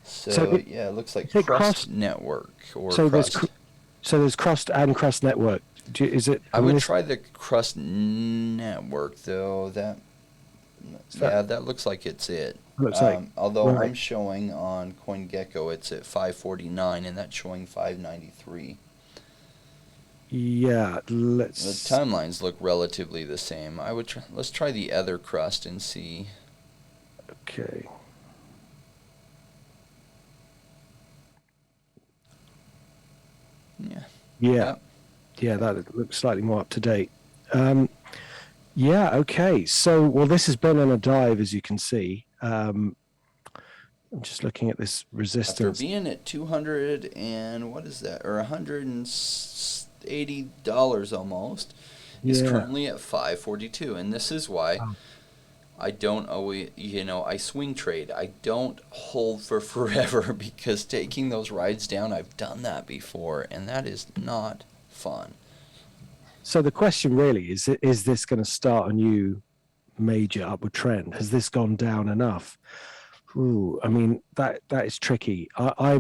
so So yeah, it looks like is it Crust Crust? Network or So Crust. there's Crust and Crust Network. Is it? I I mean, would this try the Crust Network though. that Yeah, that looks like it's it. looks like Although right. I'm showing on CoinGecko, it's at 549, and that's showing 593. Yeah. The Let's. timelines look relatively the same. Let's try the other crust and see. Okay. Yeah. Yeah. Yep. Yeah. That looks slightly more up to date. Um, yeah. Okay. So, well, this has been on a dive, as you can see. I'm just looking at this After resistance. being at 200 and what is that, or $180 almost, is Yeah. currently at 542, and this is why Oh. I don't always, I swing trade. I don't hold for forever because taking those rides down, I've done that before, and that is not fun. So the question really is this going to start a new major upward trend? Has this gone down enough? Ooh, I mean that is tricky. I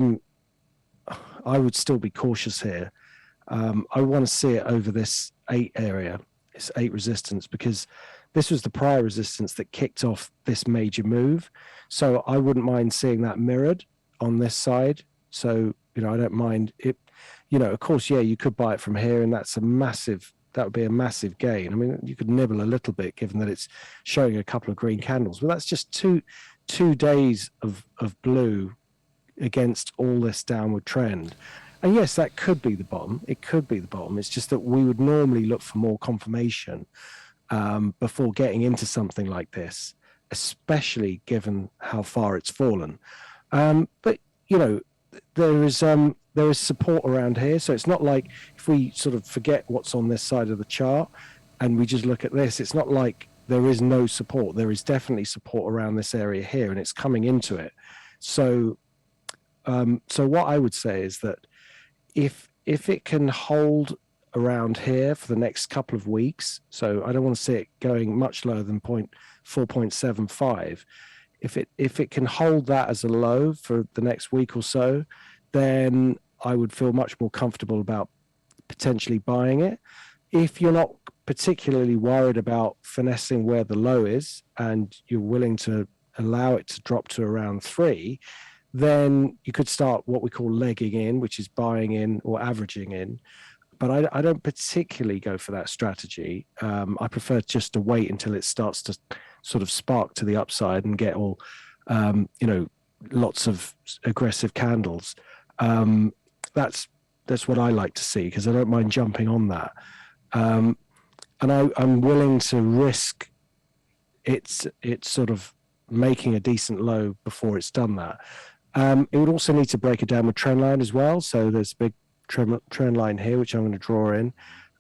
would still be cautious here. I want to see it over this 8 area, this 8 resistance, because this was the prior resistance that kicked off this major move. So I wouldn't mind seeing that mirrored on this side. So, I don't mind it. Of course, yeah, you could buy it from here, and that would be a massive gain. I mean, you could nibble a little bit given that it's showing a couple of green candles, but that's just two days of blue against all this downward trend. And yes, that could be the bottom. It could be the bottom. It's just that we would normally look for more confirmation before getting into something like this, especially given how far it's fallen. But there is support around here, so it's not like if we sort of forget what's on this side of the chart and we just look at this, it's not like there is no support. There is definitely support around this area here, and it's coming into it. So so what I would say is that if it can hold around here for the next couple of weeks, so I don't want to see it going much lower than 4.75. If it can hold that as a low for the next week or so, then I would feel much more comfortable about potentially buying it. If you're not particularly worried about finessing where the low is and you're willing to allow it to drop to around 3, then you could start what we call legging in, which is buying in or averaging in. But I don't particularly go for that strategy. I prefer just to wait until it starts to sort of spark to the upside and get all, um, you know, lots of aggressive candles. Um, that's that's what I like to see because I don't mind jumping on that. Um, and I'm willing to risk it's sort of making a decent low before it's done that. It would also need to break a downward trend line as well. So there's a big trend line here, which I'm going to draw in.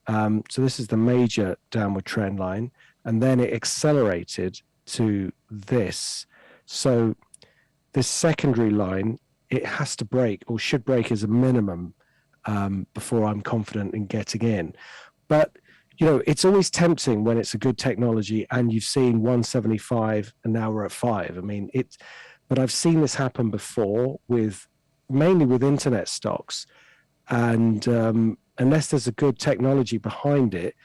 So this is the major downward trend line. And then it accelerated to this. So this secondary line, it has to break or should break as a minimum before I'm confident in getting in. But it's always tempting when it's a good technology and you've seen 175 and now we're at 5. I mean, but I've seen this happen before mainly with internet stocks. And unless there's a good technology behind it,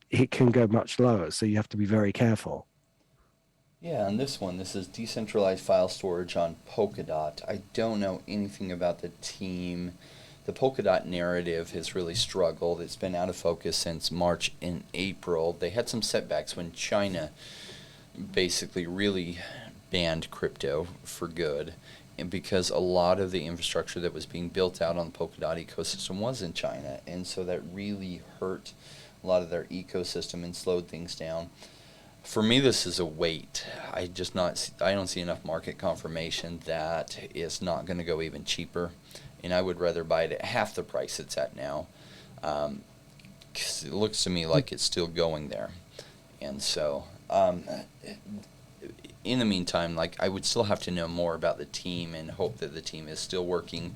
it can go much lower. So you have to be very careful. Yeah, on this one, this is decentralized file storage on Polkadot. I don't know anything about the team. The Polkadot narrative has really struggled. It's been out of focus since March and April. They had some setbacks when China basically really banned crypto for good, and because a lot of the infrastructure that was being built out on the Polkadot ecosystem was in China, and so that really hurt a lot of their ecosystem and slowed things down. For me, this is a wait. I don't see enough market confirmation that it's not going to go even cheaper, and I would rather buy it at half the price it's at now. 'Cause it looks to me like it's still going there, and so in the meantime, like, I would still have to know more about the team and hope that the team is still working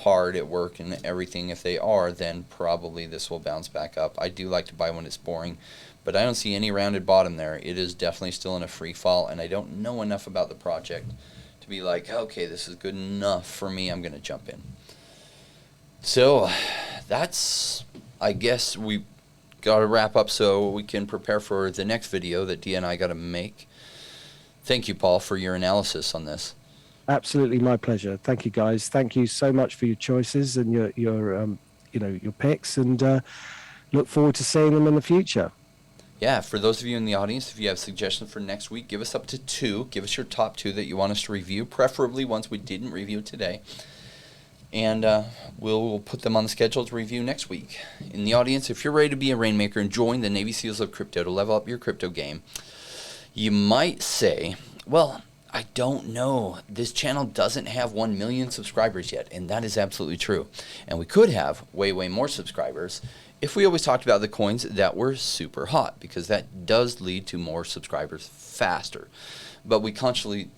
hard at work and everything. If they are, then probably this will bounce back up. I do like to buy when it's boring, but I don't see any rounded bottom there. It is definitely still in a free fall, and I don't know enough about the project to be like, okay, this is good enough for me, I'm going to jump in. So that's, I guess we got to wrap up so we can prepare for the next video that Dia and I got to make. Thank you, Paul, for your analysis on this. Absolutely, my pleasure. Thank you, guys. Thank you so much for your choices and your picks, and look forward to seeing them in the future. Yeah, for those of you in the audience, if you have suggestions for next week, give us up to 2. Give us your top 2 that you want us to review, preferably ones we didn't review today. And we'll put them on the schedule to review next week. In the audience, if you're ready to be a Rainmaker and join the Navy SEALs of crypto to level up your crypto game, you might say, well, I don't know. This channel doesn't have 1 million subscribers yet, and that is absolutely true. And we could have way, way more subscribers if we always talked about the coins that were super hot, because that does lead to more subscribers faster. But we consciously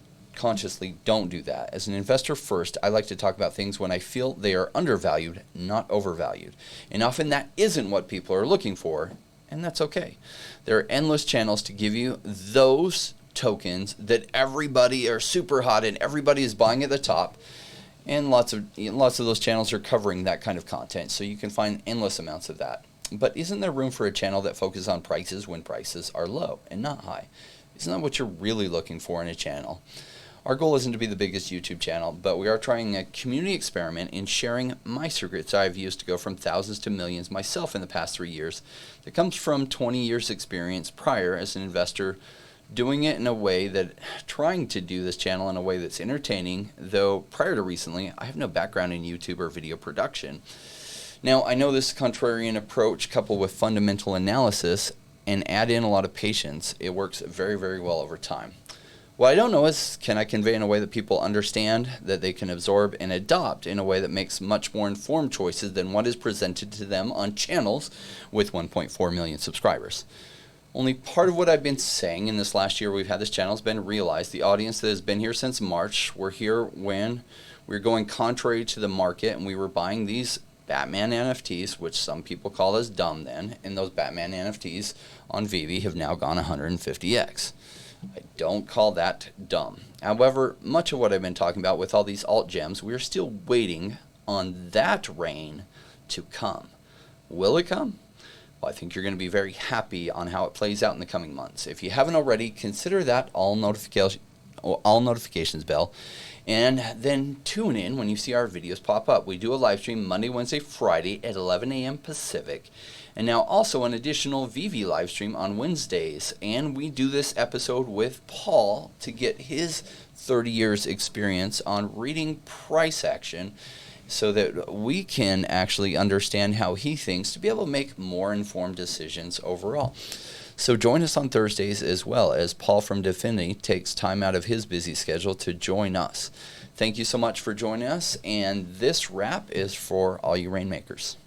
don't do that. As an investor first, I like to talk about things when I feel they are undervalued, not overvalued. And often that isn't what people are looking for, and that's okay. There are endless channels to give you those tokens that everybody are super hot and everybody is buying at the top, and lots of those channels are covering that kind of content, so you can find endless amounts of that. But isn't there room for a channel that focuses on prices when prices are low and not high? Isn't that what you're really looking for in a channel? Our goal isn't to be the biggest YouTube channel, but we are trying a community experiment in sharing my secrets I've used to go from thousands to millions myself in the past 3 years. That comes from 20 years experience prior as an investor, doing it in a way that, trying to do this channel in a way that's entertaining, though prior to recently, I have no background in YouTube or video production. Now, I know this contrarian approach coupled with fundamental analysis and add in a lot of patience, it works very, very well over time. What I don't know is, can I convey in a way that people understand, that they can absorb and adopt in a way that makes much more informed choices than what is presented to them on channels with 1.4 million subscribers. Only part of what I've been saying in this last year we've had this channel has been realized. The audience that has been here since March were here when we were going contrary to the market and we were buying these Batman NFTs, which some people call as dumb then, and those Batman NFTs on Vivi have now gone 150x. I don't call that dumb. However, much of what I've been talking about with all these alt gems, we're still waiting on that rain to come. Will it come? Well, I think you're going to be very happy on how it plays out in the coming months. If you haven't already, consider that all notifications bell, and then tune in when you see our videos pop up. We do a live stream Monday, Wednesday, Friday at 11 a.m. Pacific. And now also an additional VV live stream on Wednesdays. And we do this episode with Paul to get his 30 years experience on reading price action so that we can actually understand how he thinks to be able to make more informed decisions overall. So join us on Thursdays as well, as Paul from Definity takes time out of his busy schedule to join us. Thank you so much for joining us. And this wrap is for all you Rainmakers.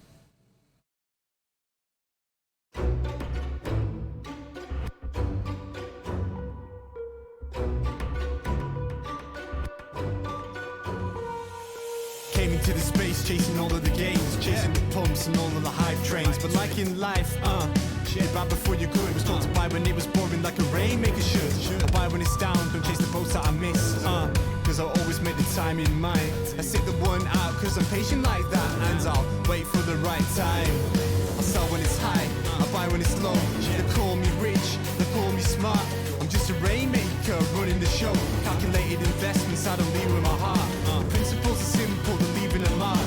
Came into the space chasing all of the games, chasing the pumps and all of the hype trains. But like in life, buy before you could. Was told to buy when it was boring, like a Rainmaker should. Or buy when it's down, don't chase the boats that I miss. Cause I always made the time in mind. I sit the one out cause I'm patient like that. And I'll wait for the right time. I sell when it's high, I buy when it's low. They call me rich, they call me smart. I'm just a Rainmaker running the show. Calculated investments, I don't lead with my heart. Principles are simple, they're leaving a mark.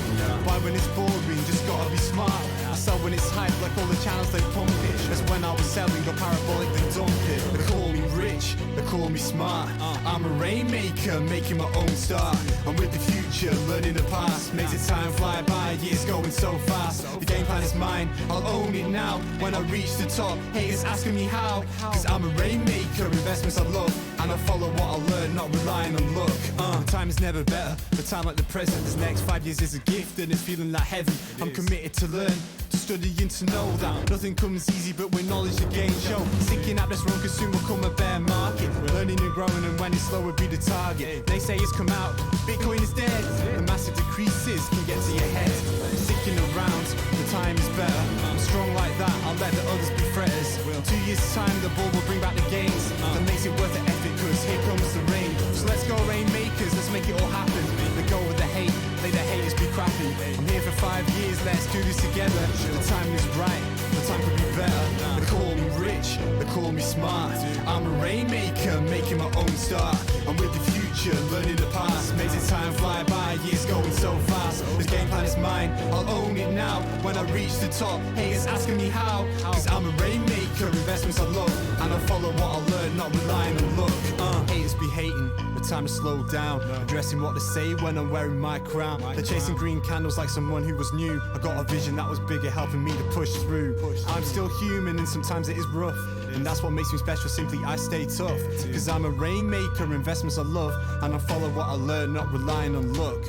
Buy when it's boring, just gotta be smart. I sell when it's hype, like all the channels they pump it. That's when I was selling, got parabolic, they dump it. They call me rich, they call me smart. I'm a rainmaker, making my own start. I'm with the future, learning the past. Makes it time fly by, years going so fast. The game plan is mine, I'll own it now. When I reach the top, haters asking me how. Cause I'm a rainmaker, investments I love. And I follow what I learn, not relying on luck. Time is never better, but time like the present. This next 5 years is a gift and it's feeling like heaven. I'm committed to learn, to study and to know that nothing comes easy, but with knowledge the game show. Sticking out this wrong, cause soon will come a bear market. Learning and growing, and when it's slow will be the target. Naysayers come out, Bitcoin is dead. The massive decreases can get to your head. Sticking around, the time is better. I'm strong like that, I'll let the others be fretters. 2 years time, the ball will bring back the gains. That makes it worth the effort, cause here comes the rain. So let's go rainmakers, let's make it all happen. Let go of the hate, let the haters be crappy. I'm here for 5 years, let's do this together. The time is right, the time could be better. They call me rich, they call me smart. I'm a rainmaker, making my own start. I'm with the future, learning the past. Makes it time fly by, years going so fast. This game plan is mine, I'll own it now. When I reach the top, haters asking me how. Cause I'm a rainmaker, investments I love. And I follow what I learn, not relying on luck. Haters be hating, but time to slow down. Addressing what they say when I'm wearing my crown. They're chasing green candles like someone who was new. I got a vision that was bigger, helping me to push through. I'm still human and sometimes it is rough. And that's what makes me special, simply I stay tough. Cause I'm a rainmaker, investments I love. And I follow what I learn, not relying on luck.